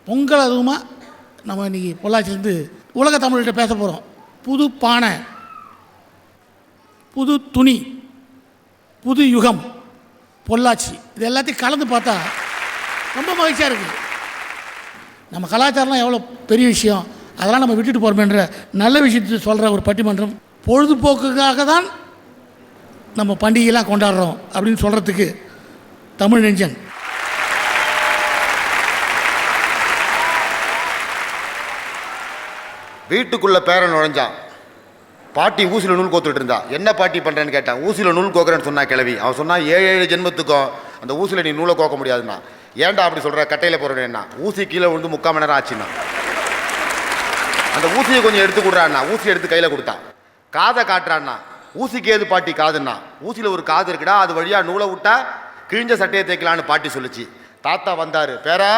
பொங்கல் அதுவுமா நம்ம இன்றைக்கி பொள்ளாச்சிலேருந்து உலக தமிழ்கிட்ட பேச போகிறோம். புது பானை, புது துணி, புது யுகம், பொள்ளாச்சி, இது எல்லாத்தையும் கலந்து பார்த்தா ரொம்ப மகிழ்ச்சியாக இருக்குது. நம்ம கலாச்சாரம்லாம் எவ்வளோ பெரிய விஷயம், அதெல்லாம் நம்ம விட்டுட்டு போகிறோமேன்ற நல்ல விஷயத்தை சொல்கிற ஒரு பட்டிமன்றம். பொழுதுபோக்குக்காக தான் நம்ம பண்டிகைலாம் கொண்டாடுறோம் அப்படின்னு சொல்கிறதுக்கு தமிழ் நெஞ்சன். வீட்டுக்குள்ளே பேரன் நுழைஞ்சான். பாட்டி ஊசியில் நூல் கோத்துட்டு இருந்தா. என்ன பாட்டி பண்ணுறேன்னு கேட்டான். ஊசியில் நூல் கோக்குறேன்னு சொன்னா கிளவி. அவன் சொன்னான் 7 ஜென்மத்துக்கும் அந்த ஊசியில் நீ நூலை கோக்க முடியாதுன்னா. ஏன்டா அப்படி சொல்கிற, கட்டையில் போகிறேன்னா. ஊசி கீழே விழுந்து 3/4 மணி நேரம் ஆச்சுன்னா. அந்த ஊசியை கொஞ்சம் எடுத்து கொடுறான்னா. ஊசி எடுத்து கையில் கொடுத்தான். காதை காட்டுறான்னா. ஊசிக்கு ஏது பாட்டி காதுன்னா. ஊசியில் ஒரு காது இருக்குடா, அது வழியாக நூலை விட்டா கிழிஞ்ச சட்டையை தைக்கலான்னு பாட்டி சொல்லிச்சு. தாத்தா வந்தார். பேரா,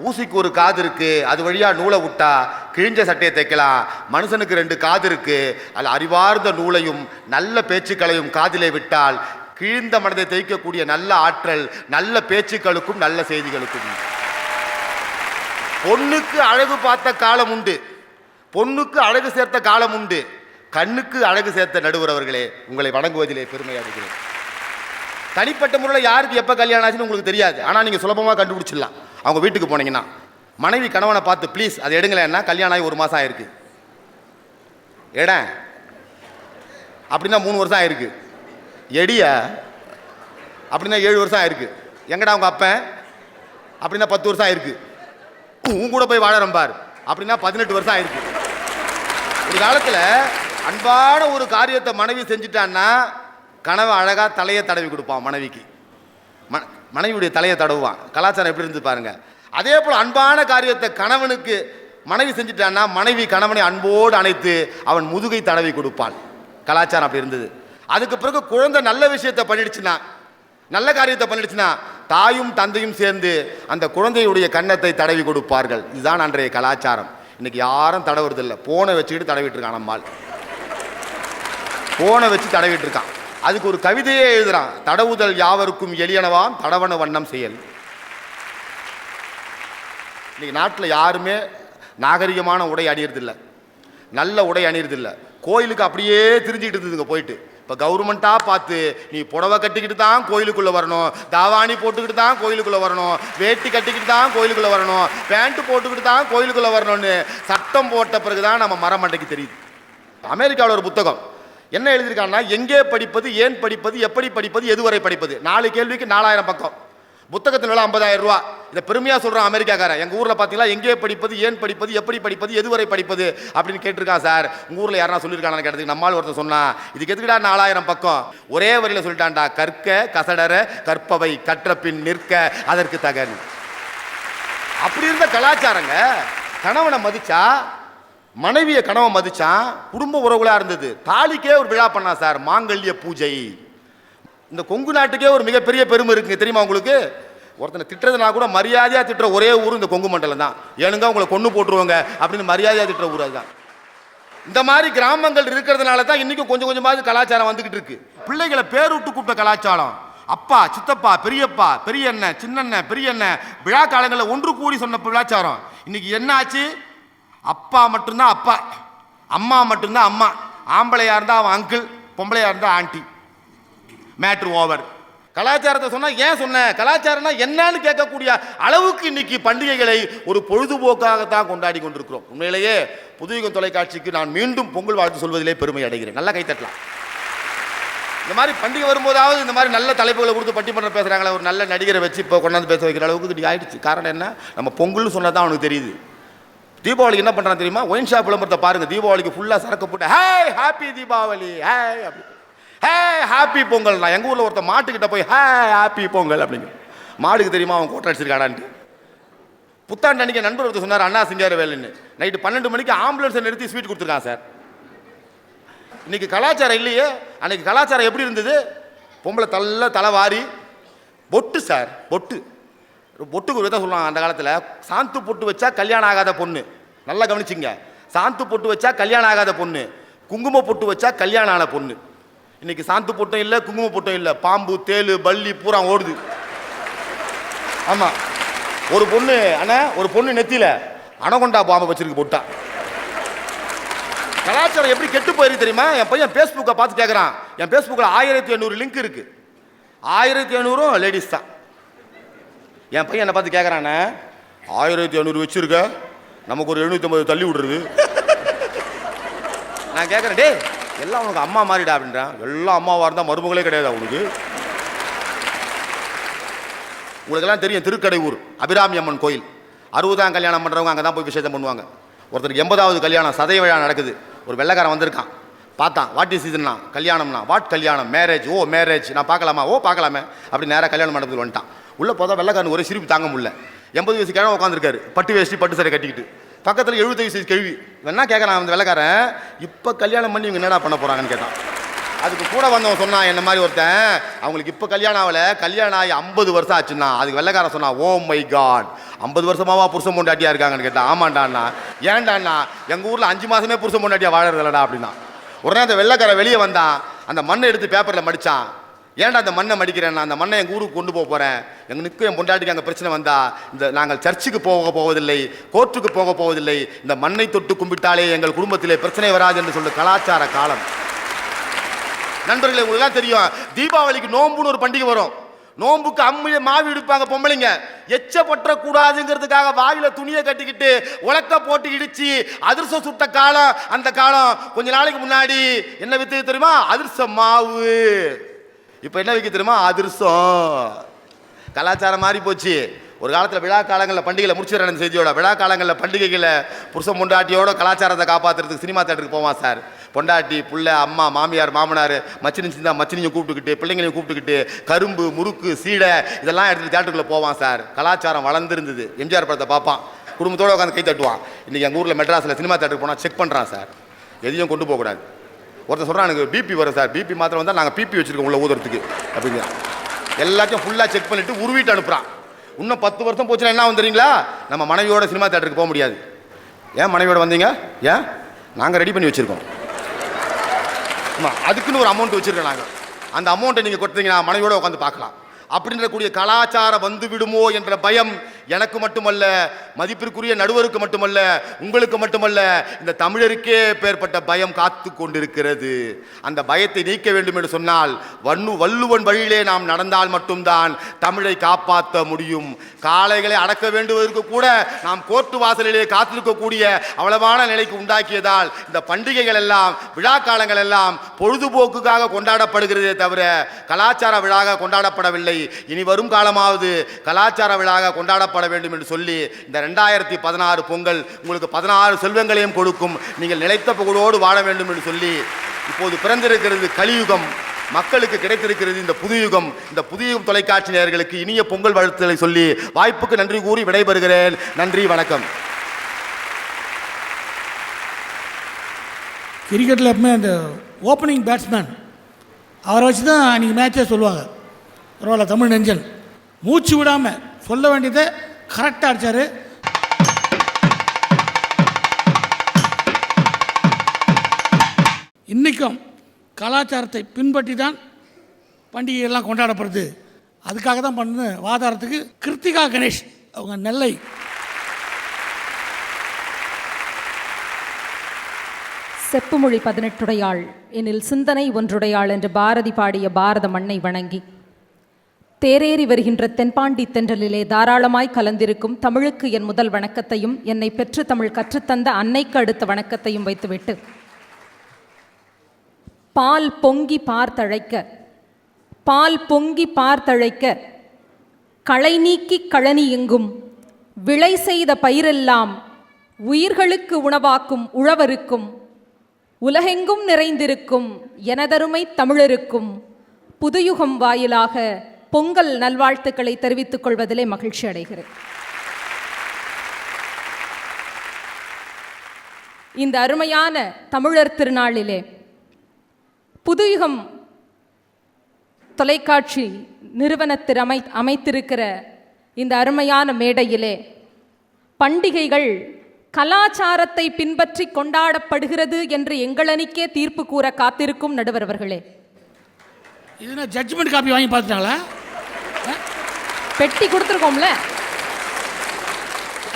ஊசிக்கு ஒரு காது இருக்கு, அது வழியா நூலை விட்டா கிழிஞ்ச சட்டையை தைக்கலாம். மனுஷனுக்கு 2 காது இருக்கு, அதில் அறிவார்ந்த நூலையும் நல்ல பேச்சுக்களையும் காதிலே விட்டால் கிழிந்த மனதை தைக்கக்கூடிய நல்ல ஆற்றல் நல்ல பேச்சுக்களுக்கும் நல்ல செய்திகளுக்கும். பொண்ணுக்கு அழகு பார்த்த காலம் உண்டு, பொண்ணுக்கு அழகு சேர்த்த காலம் உண்டு. கண்ணுக்கு அழகு சேர்த்த நடுவர் அவர்களே, உங்களை வணங்குவதிலே பெருமை அடைகிறேன். தனிப்பட்ட முறையில் யாருக்கு எப்போ கல்யாணம் ஆச்சுன்னு உங்களுக்கு தெரியாது. ஆனால் நீங்கள் சுலபமாக கண்டுபிடிச்சிடலாம். அவங்க வீட்டுக்கு போனீங்கன்னா மனைவி கணவனை பார்த்து ப்ளீஸ் அதை எடுங்களேன்னா கல்யாணம் ஆகி 1 மாதம் ஆயிருக்கு. எட அப்படின்னா 3 வருஷம் ஆயிருக்கு. எடிய அப்படின்னா 7 வருஷம் ஆயிருக்கு. எங்கடா அவங்க அப்பன் அப்படின்னா 10 வருஷம் ஆயிருக்கு. உன் கூட போய் வாழறம்பார் அப்படின்னா 18 வருஷம் ஆயிருக்கு. ஒரு காலத்தில் அன்பான ஒரு காரியத்தை மனைவி செஞ்சுட்டான்னா கணவன் அழகாக தலையை தடவி கொடுப்பான் மனைவிக்கு. மனைவியுடைய தலையை தடவுவான். கலாச்சாரம் எப்படி இருந்து பாருங்க. அதே போல் அன்பான காரியத்தை கணவனுக்கு மனைவி செஞ்சுட்டான்னா மனைவி கணவனை அன்போடு அணைத்து அவன் முதுகை தடவி கொடுப்பான். கலாச்சாரம் அப்படி இருந்தது. அதுக்கு பிறகு குழந்தை நல்ல விஷயத்தை பண்ணிடுச்சுன்னா, நல்ல காரியத்தை பண்ணிடுச்சுன்னா தாயும் தந்தையும் சேர்ந்து அந்த குழந்தையுடைய கன்னத்தை தடவி கொடுப்பார்கள். இதுதான் அன்றைய கலாச்சாரம். இன்னைக்கு யாரும் தடவுறதில்லை. போனை வச்சுக்கிட்டு தடவிட்டு இருக்கான். நம்மால் போனை வச்சு தடவிட்டு இருக்கான். அதுக்கு ஒரு கவிதையே எழுதுறான். தடவுதல் யாவருக்கும் எளியனவாம் தடவன வண்ணம் செயல். இன்னைக்கு நாட்டில் யாருமே நாகரிகமான உடை அணியறதில்லை, நல்ல உடை அணியறதில்லை. கோயிலுக்கு அப்படியே திரிஞ்சிக்கிட்டு இருந்ததுங்க போயிட்டு. இப்போ கவர்மெண்ட்டாக பார்த்து நீ புடவை கட்டிக்கிட்டு தான் கோயிலுக்குள்ளே வரணும், தாவாணி போட்டுக்கிட்டு தான் கோயிலுக்குள்ளே வரணும், வேட்டி கட்டிக்கிட்டு தான் கோயிலுக்குள்ளே வரணும், பேண்ட்டு போட்டுக்கிட்டு தான் கோயிலுக்குள்ளே வரணும்னு சட்டம் போட்ட பிறகு தான் நம்ம மரமண்டைக்கு தெரியுது. அமெரிக்காவில் ஒரு புத்தகம் என்ன எழுதியிருக்காங்கன்னா, எங்கே படிப்பது, ஏன் படிப்பது, எப்படி படிப்பது, எதுவரை படிப்பது. 4 கேள்விக்கு 4000 பக்கம். புத்தகத்தின் விலை 50,000 ரூபா. இதை பெருமையாக சொல்கிறான் அமெரிக்காக்காரன். எங்கள் ஊரில் பார்த்தீங்களா எங்கே படிப்பது, ஏன் படிப்பது, எப்படி படிப்பது, எதுவரை படிப்பது அப்படின்னு கேட்டிருக்கான். சார் உங்கள் ஊரில் யாரா சொல்லியிருக்கானு கேட்டதுக்கு நம்மால் ஒருத்தர் சொன்னா, இதுக்கு எதுக்குடா 4000 பக்கம், ஒரே வரியில் சொல்லிட்டான்டா, கற்க கசடர கற்பவை கற்ற பின் நிற்க அதற்கு தகன். அப்படி இருந்த கலாச்சாரங்க. கணவனை மதிச்சா, மனைவியை கணவன் மதிச்சான், குடும்ப உறவுகளாக இருந்தது. தாலிக்கே ஒரு விழா பண்ணா சார், மாங்கல்ய பூஜை. இந்த கொங்கு நாட்டுக்கே ஒரு மிகப்பெரிய பெருமை இருக்குங்க தெரியுமா உங்களுக்கு. ஒருத்தனை திட்டுறதுனா கூட மரியாதையாக திட்டுற ஒரே ஊர் இந்த கொங்கு மண்டலம் தான். ஏனுங்க உங்களை கொண்டு போட்டுருவாங்க அப்படின்னு மரியாதையாக திட்டுற ஊர் அதுதான். இந்த மாதிரி கிராமங்கள் இருக்கிறதுனால தான் இன்னைக்கும் கொஞ்சம் கொஞ்சமாவது கலாச்சாரம் வந்துகிட்டு இருக்கு. பிள்ளைகளை பேர் விட்டு கூப்பிட்ட கலாச்சாரம், அப்பா சித்தப்பா பெரியப்பா பெரியண்ணன் சின்னண்ணன் பெரியண்ணன் விழா காலங்களில் ஒன்று கூடி சொன்ன கலாச்சாரம் இன்னைக்கு என்ன ஆச்சு? அப்பா மட்டும்தான் அப்பா, அம்மா மட்டும்தான் அம்மா. ஆம்பளையா இருந்தால் அவன் அங்கிள், பொம்பளையா இருந்தால் ஆண்டி. Matter over. கலாச்சாரத்தை சொன்னா ஏன் சொன்ன, கலாச்சாரம்னா என்னன்னு கேட்கக்கூடிய அளவுக்கு இன்னைக்கு பண்டிகைகளை ஒரு பொழுதுபோக்காகத்தான் கொண்டாடி கொண்டிருக்கிறோம். உண்மையிலேயே புதுயுகம் தொலைக்காட்சிக்கு நான் மீண்டும் பொங்கல் வாழ்த்து சொல்வதிலே பெருமை அடைகிறேன். நல்லா கைத்தட்டலாம். இந்த மாதிரி பண்டிகை வரும்போதாவது இந்த மாதிரி நல்ல தலைப்புகளை கொடுத்து பட்டிமன்றம் பேசுறாங்களே, ஒரு நல்ல நடிகரை வச்சு இப்போ கொண்டாந்து பேச வைக்கிற அளவுக்கு இன்னைக்கு ஆயிடுச்சு. காரணம் என்ன, நம்ம பொங்கல்னு சொன்னா தான் அவனுக்கு தெரியுது. தீபாவளிக்கு என்ன பண்ணுறான் தெரியுமா? ஒயின் ஷாப் விளம்பரத்தை பாருங்க. தீபாவளிக்கு ஃபுல்லாக சரக்கு போட்டு ஹே ஹாப்பி தீபாவளி, ஹே அப்படி, ஹே ஹாப்பி பொங்கல். நான் எங்கள் ஊரில் ஒருத்தர் மாட்டுக்கிட்ட போய் ஹே ஹாப்பி பொங்கல் அப்படிங்க. மாடுக்கு தெரியுமா அவன் கோட்டை அடிச்சிருக்காடான்ட்டு. புத்தாண்டு அன்றைக்கி நண்பர் ஒருத்தர் சொன்னார், அண்ணா சிங்கார வேலைன்னு. நைட்டு 12 மணிக்கு ஆம்புலன்ஸை நிறுத்தி ஸ்வீட் கொடுத்துருக்கான் சார். இன்னைக்கு கலாச்சாரம் இல்லையே. அன்னைக்கு கலாச்சாரம் எப்படி இருந்தது? பொம்பளை தலை வாரி பொட்டு சார், பொட்டுக்கு ஒரு தான் சொல்லுவாங்க அந்த காலத்தில். சாந்து பொட்டு வச்சா கல்யாணம் ஆகாத பொண்ணு. நல்லா கவனிச்சிங்க. சாந்து பொட்டு வச்சா கல்யாணம் ஆகாத பொண்ணு, குங்கும பொட்டு வச்சா கல்யாணம் ஆன பொண்ணு. இன்னைக்கு சாந்து பொட்டும் இல்லை, குங்கும பொட்டும் இல்லை. பாம்பு தேளு பல்லி பூரா ஓடுது. ஆமாம், ஒரு பொண்ணு அண்ணா ஒரு பொண்ணு நெத்தியில அனகொண்டா பாம்பை வச்சிருக்கு போட்டா. கலாச்சாரம் எப்படி கெட்டு போயிருக்கு தெரியுமா? என் பையன் ஃபேஸ்புக்கை பார்த்து கேட்குறான். என் ஃபேஸ்புக்கில் 1800 லிங்க் இருக்கு. 1800 லேடிஸ் தான். என் பையன் என்னை பார்த்து கேட்குறானே, 1800 வச்சிருக்க, நமக்கு ஒரு 750 தள்ளி விடுறது. நான் கேட்குறேன், டே எல்லாம் உனக்கு அம்மா மாறிடா அப்படின்றான். எல்லாம் அம்மாவாக இருந்தால் மருமகளே கிடையாது அவனுக்கு. உங்களுக்கெல்லாம் தெரியும் திருக்கடையூர் அபிராமி அம்மன் கோயில். 60ஆம் கல்யாணம் பண்ணுறவங்க அங்கே தான் போய் விசேஷம் பண்ணுவாங்க. ஒருத்தருக்கு 80வது கல்யாணம் சதய விழா நடக்குது. ஒரு வெள்ளைக்காரன் வந்திருக்கான். பார்த்தான், வாட் இஸ் இதுன்னா கல்யாணம்னா. வாட் கல்யாணம்? மேரேஜ். ஓ மேரேஜ், நான் பார்க்கலாமா? ஓ பார்க்கலாமே. அப்படி நேராக கல்யாணம் மண்டபத்தில் வந்துட்டான். உள்ளே போதா வெள்ளைக்காரன் ஒரே சிரிப்பு தாங்க முடியல. 80 வயசு கிழமை உட்காந்துருக்காரு, பட்டு வேஷ்டி பட்டு சரை கட்டிக்கிட்டு. பக்கத்தில் 70 வயசு கேள்வி. என்ன கேட்குறான் அந்த வெள்ளைக்காரன், இப்போ கல்யாணம் பண்ணி இவங்க என்னடா பண்ண போகிறாங்கன்னு கேட்டான். அதுக்கு கூட வந்தவன் சொன்னான், என்ன மாதிரி ஒருத்தன், அவங்களுக்கு இப்போ கல்யாணம் ஆகலை, கல்யாணம் ஆகி 50 வருஷம் ஆச்சுன்னா. அதுக்கு வெள்ளைக்காரன் சொன்னான், ஓ மை காட், 50 வருஷமாவா புருஷன் பொண்டாட்டியா இருக்காங்கன்னு கேட்டான். ஆமாண்டாண்ணா. ஏன்டாண்ணா, எங்கள் ஊரில் 5 மாதமே புருஷன் பொண்டாட்டியா வாழறதில்லடா அப்படின்னா. உடனே அந்த வெள்ளைக்காரன் வெளியே வந்தான், அந்த மண்ணை எடுத்து பேப்பரில் மடித்தான். ஏன்டா அந்த மண்ணை மடிக்கிறேன்னா, அந்த மண்ணை எங்கள் ஊருக்கு கொண்டு போகிறேன், எங்களுக்கு என் பொண்டாட்டிக்கு அங்கே பிரச்சனை வந்தா, இந்த நாங்கள் சர்ச்சுக்கு போவதில்லை, கோர்ட்டுக்கு போவதில்லை, இந்த மண்ணை தொட்டு கும்பிட்டாலே எங்கள் குடும்பத்திலே பிரச்சனை வராது என்று சொல்ல கலாச்சார காலம். நண்பர்களே, உங்களுக்கு தெரியும், தீபாவளிக்கு நோம்புன்னு ஒரு பண்டிகை வரும். நோம்புக்கு அம்மியை மாவி இடிப்பாங்க பொம்பளைங்க. எச்சப்பற்ற கூடாதுங்கிறதுக்காக வாயில துணியை கட்டிக்கிட்டு உலக்க போட்டு இடிச்சு அதிர்சம் சுட்ட காலம் அந்த காலம். கொஞ்ச நாளைக்கு முன்னாடி என்ன வித்து தெரியுமா? அதிர்சம் மாவு. இப்ப என்ன விற்க தெரியுமா? அதிர்சம். கலாச்சாரம் மாறி போச்சு. ஒரு காலத்தில் விழா காலங்களில் பண்டிகையில் முடிச்சிடற செய்தியோட, விழா காலங்களில் பண்டிகைகளை புருஷன் பொண்டாட்டியோட கலாச்சாரத்தை காப்பாற்றுறதுக்கு சினிமா தேட்டருக்கு போவான் சார். பொண்டாட்டி புள்ள அம்மா மாமியார் மாமனார் மச்சினி சிந்தா மச்சினியும் கூப்பிட்டுக்கிட்டு பிள்ளைங்களையும் கூப்பிட்டுக்கிட்டு கரும்பு முறுக்கு சீடை இதெல்லாம் எடுத்துகிட்டு தேட்டருக்குள்ளே போவான் சார். கலாச்சாரம் வளர்ந்துருந்தது. எம்ஜிஆர் படத்தை பார்ப்பான், குடும்பத்தோடு உட்காந்து கை தட்டுவான். இன்றைக்கி எங்கள் ஊரில் மெட்ராஸில் சினிமா தேட்டருக்கு போனால் செக் பண்ணுறான் சார், எதையும் கொண்டு போகக்கூடாது. ஒருத்தர் சொல்கிறான், எனக்கு பிபி வரும் சார், பிபி மாத்திரம் வந்தால் நாங்கள் பிபி வச்சுருக்கோம் உள்ள ஊதுறதுக்கு அப்படிங்கிறான். எல்லாத்தையும் ஃபுல்லாக செக் பண்ணிவிட்டு உருவிட்டு அனுப்புகிறான். இன்னும் 10 வருஷம் போச்சுன்னா என்ன வந்துடுறீங்களா? நம்ம மனைவியோட சினிமா தேட்டருக்கு போக முடியாது. ஏன் மனைவியோட வந்தீங்க? ஏன் நாங்கள் ரெடி பண்ணி வச்சுருக்கோம். ஆமாம், அதுக்குன்னு ஒரு அமௌண்ட் வச்சுருக்கோம் நாங்கள். அந்த அமௌண்ட்டை நீங்கள் கொடுத்தீங்கன்னா மனைவியோட உட்காந்து பார்க்கலாம். அப்படின்ற கூடிய கலாச்சாரம் வந்து விடுமோ என்ற பயம் எனக்கு மட்டுமல்ல, மதிப்பிற்குரிய நடுவருக்கு மட்டுமல்ல, உங்களுக்கு மட்டுமல்ல, இந்த தமிழருக்கே பேர்பட்ட பயம் காத்து கொண்டிருக்கிறது. அந்த பயத்தை நீக்க வேண்டும் என்று சொன்னால் வள்ளுவன் வழியிலே நாம் நடந்தால் மட்டும்தான் தமிழை காப்பாற்ற முடியும். காளைகளை அடக்க வேண்டுவதற்கு கூட நாம் கோர்ட்டு வாசலிலே காத்திருக்கக்கூடிய அவ்வளவான நிலைக்கு உண்டாக்கியதால் இந்த பண்டிகைகள் எல்லாம் விழா காலங்கள் எல்லாம் பொழுதுபோக்குக்காக கொண்டாடப்படுகிறதே தவிர கலாச்சார விழாக கொண்டாடப்படவில்லை. இனி வரும் காலமாவது கலாச்சார விழாக கொண்டாடப்பட வேண்டும் என்று சொல்லி இந்த 2016 பொங்கல் உங்களுக்கு 16 செல்வங்களையும் கொடுக்கும். நீங்கள் நிலைத்த புகழோடு வாழ வேண்டும் என்று சொல்லி இப்போது பிறந்திருக்கிறது கலியுகம், மக்களுக்கு கிடைத்திருக்கிறது இந்த புதுயுகம். இந்த புதுயுகம் தொலைக்காட்சி நேயர்களுக்கு இனிய பொங்கல் வாழ்த்துக்களை சொல்லி வாய்ப்புக்கு நன்றி கூறி விடைபெறுகிறேன். நன்றி, வணக்கம். கிரிக்கெட்டில் எப்பவுமே அந்த ஓப்பனிங் பேட்ஸ்மேன் அவரை வச்சு தான் அன்றைக்கி மேட்சே சொல்லுவாங்க. பரவாயில்ல, தமிழ் நெஞ்சன் மூச்சு விடாமல் சொல்ல வேண்டியதை கரெக்டாக அடித்தார். இன்றைக்கும் கலாச்சாரத்தை பின்பற்றி தான் பண்டிகைகள்லாம் கொண்டாடப்படுது. அதுக்காக தான் பண்ணு வாதாரத்துக்கு கிருத்திகா கணேஷ் அவங்க நெல்லை. செப்புமொழி 18 எனில் சிந்தனை ஒன்றுடையாள் என்று பாரதி பாடிய பாரத மண்ணை வணங்கி தேரேறி வருகின்ற தென்பாண்டி தென்றலிலே தாராளமாய் கலந்திருக்கும் தமிழுக்கு என் முதல் வணக்கத்தையும் என்னை பெற்று தமிழ் கற்றுத்தந்த அன்னைக்கு அடுத்த வணக்கத்தையும் வைத்துவிட்டு பால் பொங்கி பார்த்தழைக்க களை நீக்கி கழனி எங்கும் விளை செய்த பயிரெல்லாம் உயிர்களுக்கு உணவாக்கும் உழவருக்கும் உலகெங்கும் நிறைந்திருக்கும் எனதருமை தமிழருக்கும் புதுயுகம் வாயிலாக பொங்கல் நல்வாழ்த்துக்களை தெரிவித்துக் கொள்வதிலே மகிழ்ச்சி அடைகிறேன். இந்த அருமையான தமிழர் திருநாளிலே புதுயுகம் தொலைக்காட்சி நிறுவனத்தில் அமைத்திருக்கிற இந்த அருமையான மேடையிலே பண்டிகைகள் கலாச்சாரத்தை பின்பற்றி கொண்டாடப்படுகிறது என்று எங்களனிக்கே தீர்ப்பு கூற காத்திருக்கும் நடுவர் அவர்களே, இது ஜட்ஜ்மெண்ட் காப்பி வாங்கி பார்த்துட்டாங்களா? பெட்டி கொடுத்துருக்கோம்ல,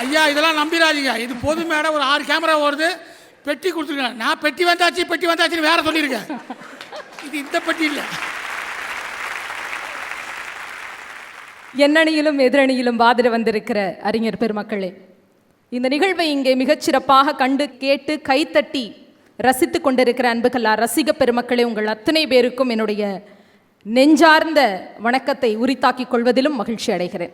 ஐயா இதெல்லாம் நம்பிடாதீங்க. இது பொது மேடம், ஒரு 6 கேமரா வருது, பெட்டி கொடுத்துருக்கேன். நான் பெட்டி வந்தாச்சுன்னு வேற சொல்லியிருக்கேன். இது இந்த பெட்டி இல்லை. எண்ணணியிலும் எதிரணியிலும் வாதிட வந்திருக்கிற அறிஞர் பெருமக்களே, இந்த நிகழ்வை இங்கே மிகச்சிறப்பாக கண்டு கேட்டு கைத்தட்டி ரசித்து கொண்டிருக்கிற அன்புகளார் ரசிக பெருமக்களே, உங்கள் அத்தனை பேருக்கும் என்னுடைய நெஞ்சார்ந்த வணக்கத்தை உரித்தாக்கிக் கொள்வதிலும் மகிழ்ச்சி அடைகிறேன்.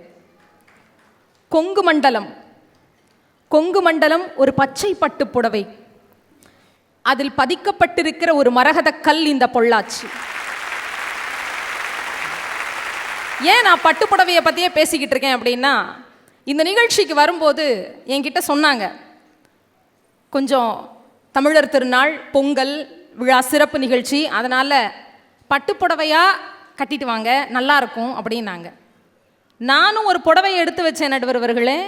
கொங்கு மண்டலம் ஒரு பச்சை பட்டு புடவை, அதில் பதிக்கப்பட்டிருக்கிற ஒரு மரகத கல் இந்த பொள்ளாச்சி. ஏன் நான் பட்டு புடவையை பற்றியே பேசிக்கிட்டு இருக்கேன் அப்படின்னா, இந்த நிகழ்ச்சிக்கு வரும்போது என்கிட்ட சொன்னாங்க, கொஞ்சம் தமிழர் திருநாள், பொங்கல் விழா சிறப்பு நிகழ்ச்சி, அதனால் பட்டுப்புடவையாக கட்டிட்டு வாங்க, நல்லாயிருக்கும் அப்படின்னாங்க. நானும் ஒரு புடவையை எடுத்து வச்சேன் நடுவர்களே,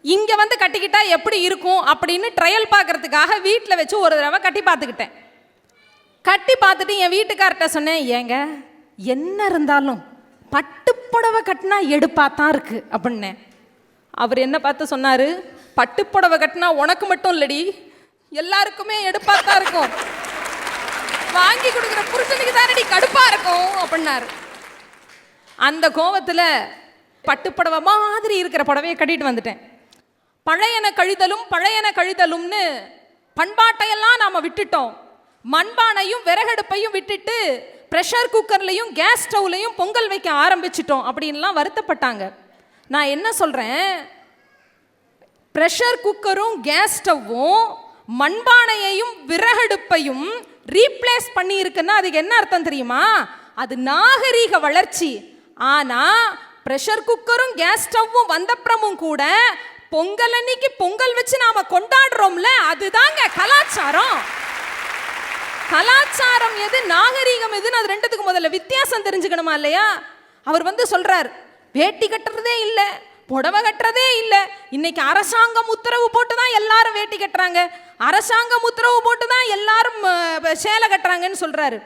இங்கே வந்து கட்டிக்கிட்டா எப்படி இருக்கும் அப்படின்னு ட்ரையல் பார்க்குறதுக்காக வீட்டில் வச்சு ஒரு தடவை கட்டி பார்த்துக்கிட்டேன். கட்டி பார்த்துட்டு என் வீட்டுக்கார்ட்ட சொன்னேன், ஏங்க என்ன இருந்தாலும் பட்டுப்புடவை கட்டினா எடுப்பாக தான் இருக்குது அப்படின்னேன். அவர் என்ன பார்த்து சொன்னார், பட்டுப்புடவை கட்டினா உனக்கு மட்டும் இல்லடி, எல்லாருக்குமே எடுப்பாக தான் இருக்கும், வாங்கி கொடுக்குற புருஷனுக்கு தானடி கடுப்பாக இருக்கும் அப்படின்னாரு. அந்த கோவத்தில் பட்டுப்புடவை மாதிரி இருக்கிற புடவையை கட்டிட்டு வந்துட்டேன். பழையன கழிதலும்னு பண்பாட்டையெல்லாம் நாம் விட்டுட்டோம். மண்பானையும் விறகடுப்பையும் விட்டுட்டு ப்ரெஷர் குக்கர்லையும் கேஸ் ஸ்டவ்லையும் பொங்கல் வைக்க ஆரம்பிச்சிட்டோம் அப்படின்லாம் வருத்தப்பட்டாங்க. நான் என்ன சொல்கிறேன், ப்ரெஷர் குக்கரும் கேஸ் ஸ்டவ்வும் மண்பானையையும் விறகடுப்பையும் ரீப்ளேஸ் பண்ணி இருக்குன்னா அதுக்கு என்ன அர்த்தம் தெரியுமா? அது நாகரீக வளர்ச்சி. ஆனால் ப்ரெஷர் குக்கரும் கேஸ் ஸ்டவ்வும் வந்தப்புறமும் கூட பொங்கல் அன்னைக்கு பொங்கல் வச்சு நாம கொண்டாடுறோம்ல, அதுதாங்க கலாச்சாரம். கலாச்சாரம் எது, நாகரீகம் எதுன்னு அது ரெண்டுத்துக்கு முதல்ல வித்தியாசம் தெரிஞ்சுக்கணுமா இல்லையா? அவர் வந்து சொல்றார், வேட்டி கட்டுறதே இல்லை, புடவை கட்டுறதே இல்லை, இன்னைக்கு அரசாங்கம் உத்தரவு போட்டு தான் எல்லாரும் வேட்டி கட்டுறாங்க, அரசாங்கம் உத்தரவு போட்டு தான் எல்லாரும் சேலை கட்டுறாங்கன்னு சொல்றாரு.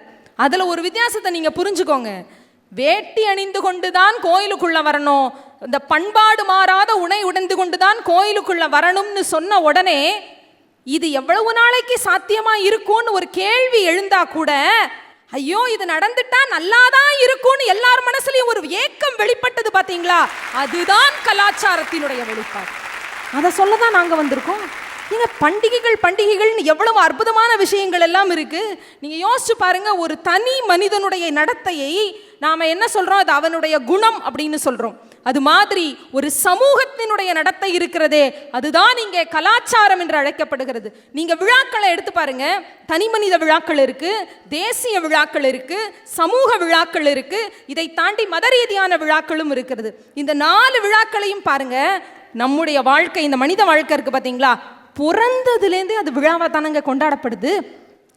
அதுல ஒரு வித்தியாசத்தை நீங்க புரிஞ்சுக்கோங்க. வேட்டி அணிந்து கொண்டுதான் கோயிலுக்குள்ள வரணும், இந்த பண்பாடு மாறாத உணை உடைந்து கொண்டுதான் கோயிலுக்குள்ள வரணும்னு சொன்ன உடனே இது எவ்வளவு நாளைக்கு சாத்தியமா இருக்கும்னு ஒரு கேள்வி எழுந்தா கூட, ஐயோ இது நடந்துட்டா நல்லாதான் இருக்கும்னு எல்லார் மனசுலயும் ஒரு ஏக்கம் வெளிப்பட்டது பாத்தீங்களா? அதுதான் கலாச்சாரத்தினுடைய வெளிப்பாடு. அதை சொல்லதான் நாங்க வந்திருக்கோம். நீங்க பண்டிகைகள்னு எவ்வளவு அற்புதமான விஷயங்கள் எல்லாம் இருக்கு. நீங்க யோசிச்சு பாருங்க, ஒரு தனி மனிதனுடைய நடத்தையை நாம என்ன சொல்றோம், அது அவனுடைய குணம் அப்படின்னு சொல்றோம். அது மாதிரி ஒரு சமூகத்தினுடைய நடத்தை இருக்கிறதே, அதுதான் இங்கே கலாச்சாரம் என்று அழைக்கப்படுகிறது. நீங்க விழாக்களை எடுத்து பாருங்க, தனி மனித விழாக்கள் இருக்கு, தேசிய விழாக்கள் இருக்கு, சமூக விழாக்கள் இருக்கு, இதை தாண்டி மத ரீதியான விழாக்களும் இருக்கிறது. இந்த 4 விழாக்களையும் பாருங்க, நம்முடைய வாழ்க்கை, இந்த மனித வாழ்க்கை இருக்கு பார்த்தீங்களா, பிறந்ததுலேருந்தே அது விழாவாக தானங்க கொண்டாடப்படுது.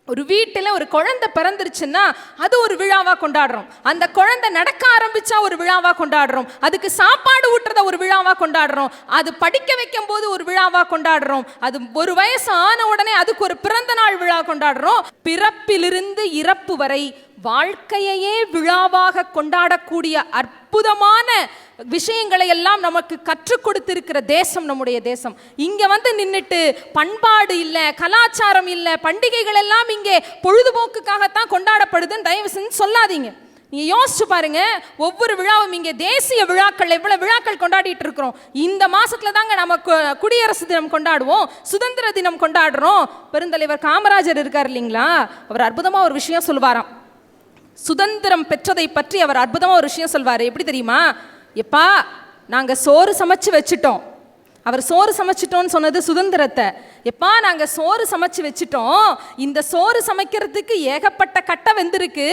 ஒரு வீட்டில் ஒரு குழந்தை பிறந்துருச்சுன்னா அது ஒரு விழாவாக கொண்டாடுறோம். அந்த குழந்தை நடக்க ஆரம்பிச்சா ஒரு விழாவாக கொண்டாடுறோம். அதுக்கு சாப்பாடு ஊட்டுறத ஒரு விழாவாக கொண்டாடுறோம். அது படிக்க வைக்கும் போது ஒரு விழாவாக கொண்டாடுறோம். அது ஒரு வயசு ஆன உடனே அதுக்கு ஒரு பிறந்த நாள் விழா கொண்டாடுறோம். பிறப்பிலிருந்து இறப்பு வரை வாழ்க்கையே விழாவாக கொண்டாடக்கூடிய அற்புதமான விஷயங்களை எல்லாம் நமக்கு கற்றுக் கொடுத்திருக்கிற தேசம் நம்முடைய தேசம். இங்க வந்து நின்னுட்டு பண்பாடு இல்லை, கலாச்சாரம் இல்லை, பண்டிகைகள் எல்லாம் இங்கே பொழுதுபோக்குக்காகத்தான் கொண்டாடப்படுதுன்னு தயவு செஞ்சு சொல்லாதீங்க. நீங்க யோசிச்சு பாருங்க, ஒவ்வொரு விழாவும் இங்கே தேசிய விழாக்கள் எவ்வளவு விழாக்கள் கொண்டாடிட்டு இருக்கிறோம். இந்த மாசத்துல தாங்க நம்ம குடியரசு தினம் கொண்டாடுவோம், சுதந்திர தினம் கொண்டாடுறோம். பெருந்தலைவர் காமராஜர் இருக்கார் இல்லைங்களா, அவர் அற்புதமா ஒரு விஷயம் சொல்வாராம். சுதந்திரம் பெற்றதை பற்றி அவர் அற்புதமா ஒரு விஷயம் சொல்வாரு. எப்படி தெரியுமா? எப்பா நாங்க சோறு சமைச்சு வச்சுட்டோம். அவர் சோறு சமைச்சிட்டோன்னு சொன்னது சுதந்திரத்தை. எப்பா நாங்க சோறு சமைச்சு வச்சுட்டோம், இந்த சோறு சமைக்கிறதுக்கு ஏகப்பட்ட கட்டை வெந்திருக்கு,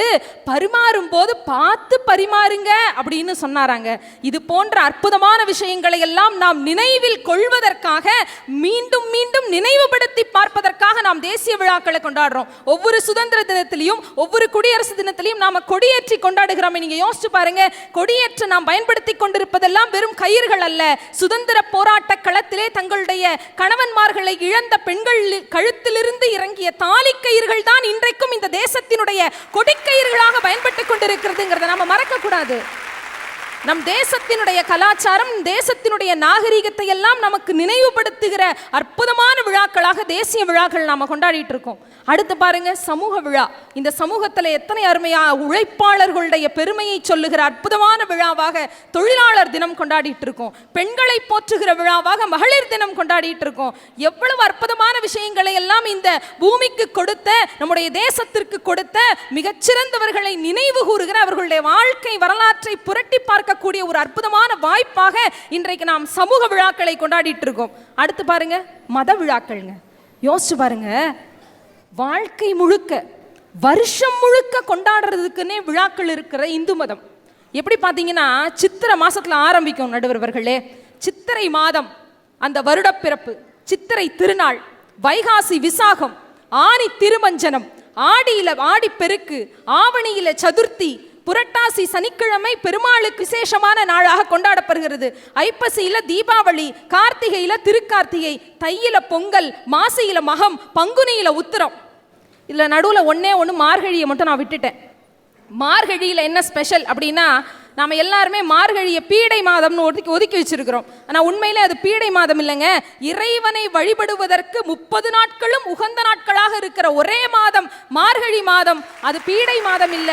பரிமாறும் போது பார்த்து பரிமாறுங்க அப்படின்னு சொன்னாராங்க. இது போன்ற அற்புதமான விஷயங்களை எல்லாம் நாம் நினைவில் கொள்வதற்காக, மீண்டும் மீண்டும் நினைவுபடுத்தி பார்ப்பதற்காக நாம் தேசிய விழாக்களை கொண்டாடுறோம். ஒவ்வொரு சுதந்திர தினத்திலையும் ஒவ்வொரு குடியரசு தினத்திலையும் நாம கொடியேற்றி கொண்டாடுகிறோம். நீங்க யோசிச்சு பாருங்க, கொடியேற்ற நாம் பயன்படுத்தி கொண்டிருப்பதெல்லாம் வெறும் கயிறுகள் அல்ல. சுதந்திர போராட்ட களத்திலே தங்களுடைய கணவன்மார்களை இழந்த பெண்கள் கழுத்திலிருந்து இறங்கிய தாலி கயிறுகள் தான் இன்றைக்கும் இந்த தேசத்தினுடைய கொடிக்கயிறுகளாக பயன்பட்டுக் கொண்டிருக்கிறதுங்கிறத நாம மறக்க கூடாது. நம் தேசத்தினுடைய கலாச்சாரம், தேசத்தினுடைய நாகரிகத்தை எல்லாம் நமக்கு நினைவுபடுத்துகிற அற்புதமான விழாக்களாக தேசிய விழாக்கள் நாம கொண்டாடிட்டு இருக்கோம். அடுத்து பாருங்க, சமூக விழா. இந்த சமூகத்தில் எத்தனை அருமையா உழைப்பாளர்களுடைய பெருமையை சொல்லுகிற அற்புதமான விழாவாக தொழிலாளர் தினம் கொண்டாடிட்டு இருக்கோம். பெண்களை போற்றுகிற விழாவாக மகளிர் தினம் கொண்டாடிட்டு இருக்கோம். எவ்வளவு அற்புதமான விஷயங்களை எல்லாம் இந்த பூமிக்கு கொடுத்த, நம்முடைய தேசத்திற்கு கொடுத்த மிகச்சிறந்தவர்களை நினைவு கூறுகிற, அவர்களுடைய வாழ்க்கை வரலாற்றை புரட்டி பார்க்கக்கூடிய ஒரு அற்புதமான வாய்ப்பாக இன்றைக்கு நாம் சமூக விழாக்களை கொண்டாடிட்டு இருக்கோம். அடுத்து பாருங்க, மத விழாக்கள்ங்க. யோசிச்சு பாருங்க, வாழ்க்கை முழுக்க, வருஷம் முழுக்க கொண்டாடுறதுக்குன்னே விழாக்கள் இருக்கிற இந்து மதம். எப்படி பார்த்தீங்கன்னா, சித்திரை மாசத்துல ஆரம்பிக்கும் நடுவர்களே. சித்திரை மாதம் அந்த வருடப்பிறப்பு, சித்திரை திருநாள், வைகாசி விசாகம், ஆனி திருமஞ்சனம், ஆடியில ஆடிப்பெருக்கு, ஆவணியில சதுர்த்தி, புரட்டாசி சனிக்கிழமை பெருமாளுக்கு விசேஷமான நாளாக கொண்டாடப்படுகிறது. ஐப்பசியில தீபாவளி, கார்த்திகையில திருக்கார்த்திகை, தையில பொங்கல், மாசியில மகம், பங்குனியில உத்திரம். இதுல நடுவுல ஒன்னே ஒன்று மார்கழியை மட்டும் நான் விட்டுட்டேன். மார்கழியில என்ன ஸ்பெஷல் அப்படின்னா, நாம எல்லாருமே மார்கழியை பீடை மாதம்னு ஒதுக்கி வச்சிருக்கிறோம். ஆனா உண்மையிலே அது பீடை மாதம் இல்லைங்க. இறைவனை வழிபடுவதற்கு 30 நாட்களும் உகந்த நாட்களாக இருக்கிற ஒரே மாதம் மார்கழி மாதம். அது பீடை மாதம் இல்ல,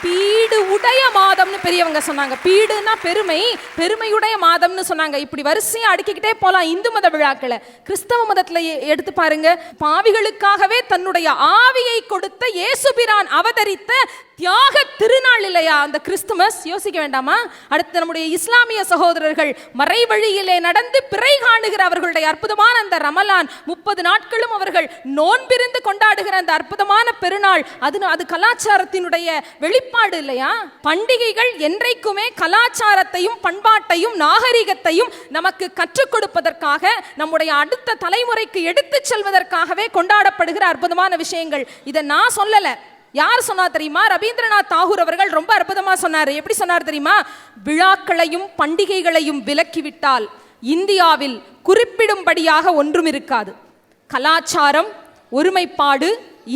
பீடு உடைய மாதம்னு பெரியவங்க சொன்னாங்க. பீடுனா பெருமை, பெருமையுடைய மாதம்னு சொன்னாங்க. இப்படி வரிசையா அடுக்கிக்கிட்டே போலாம் இந்து மத விழாக்களை. கிறிஸ்தவ மதத்துல எடுத்து பாருங்க, பாவிகளுக்காகவே தன்னுடைய ஆவியை கொடுத்த இயேசுபிரான் அவதரித்த தியாக திருநாள் இல்லையா அந்த கிறிஸ்துமஸ்? யோசிக்க வேண்டாமா? அடுத்து நம்முடைய இஸ்லாமிய சகோதரர்கள் மறை வழியிலே நடந்து பிறை காணுகிற அவர்களுடைய அற்புதமான அந்த ரமலான், 30 நாட்களும் அவர்கள் நோன்பிருந்து கொண்டாடுகிற அந்த அற்புதமான பெருநாள், அது கலாச்சாரத்தினுடைய வெளிப்பாடு இல்லையா? பண்டிகைகள் என்றைக்குமே கலாச்சாரத்தையும் பண்பாட்டையும் நாகரிகத்தையும் நமக்கு கற்றுக் கொடுப்பதற்காக, நம்முடைய அடுத்த தலைமுறைக்கு எடுத்துச் செல்வதற்காகவே கொண்டாடப்படுகிற அற்புதமான விஷயங்கள். இதை நான் சொல்லல, யார் சொன்னா தெரியுமா? ரவீந்திரநாத் தாகூர் அவர்கள் ரொம்ப அற்புதமா சொன்னார். எப்படி சொன்னார் தெரியுமா? விழாக்களையும் பண்டிகைகளையும் விலக்கிவிட்டால் இந்தியாவில் குறிப்பிடும்படியாக ஒன்றும் இருக்காது. கலாச்சாரம், ஒருமைப்பாடு,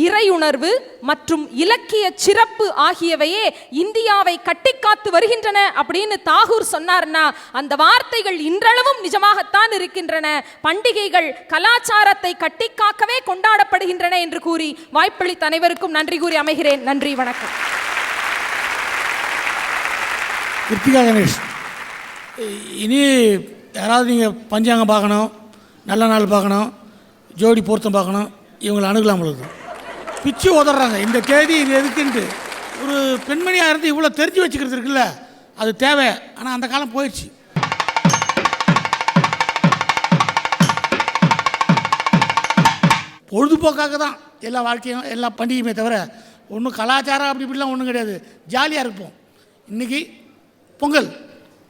இறையுணர்வு மற்றும் இலக்கிய சிறப்பு ஆகியவையே இந்தியாவை கட்டிக்காத்து வருகின்றன அப்படின்னு தாகூர் சொன்னார்னா, அந்த வார்த்தைகள் இன்றளவும் நிஜமாகத்தான் இருக்கின்றன. பண்டிகைகள் கலாச்சாரத்தை கட்டிக்காக்கவே கொண்டாடப்படுகின்றன என்று கூறி வாய்ப்பளித்த அனைவருக்கும் நன்றி கூறி அமைகிறேன். நன்றி, வணக்கம். கிருத்திகா கணேஷ், இனி யாராவது நீங்கள் பஞ்சாங்கம் பார்க்கணும், நல்ல நாள் பார்க்கணும், ஜோடி பொருத்தம் பார்க்கணும், இவங்களை அணுகலாம். உங்களுக்கு பிச்சு உதறாங்க இந்த தேதி இது எதுக்குன்ட்டு. ஒரு பெண்மணியாக இருந்து இவ்வளோ தெரிஞ்சு வச்சுக்கிறது இருக்குல்ல, அது தேவை. ஆனால் அந்த காலம் போயிடுச்சு. பொழுதுபோக்காக தான் எல்லா வாழ்க்கையும் எல்லா பண்டிகையுமே தவிர ஒன்றும் கலாச்சாரம் அப்படி இப்படிலாம் ஒன்றும் கிடையாது. ஜாலியாக இருப்போம். இன்றைக்கி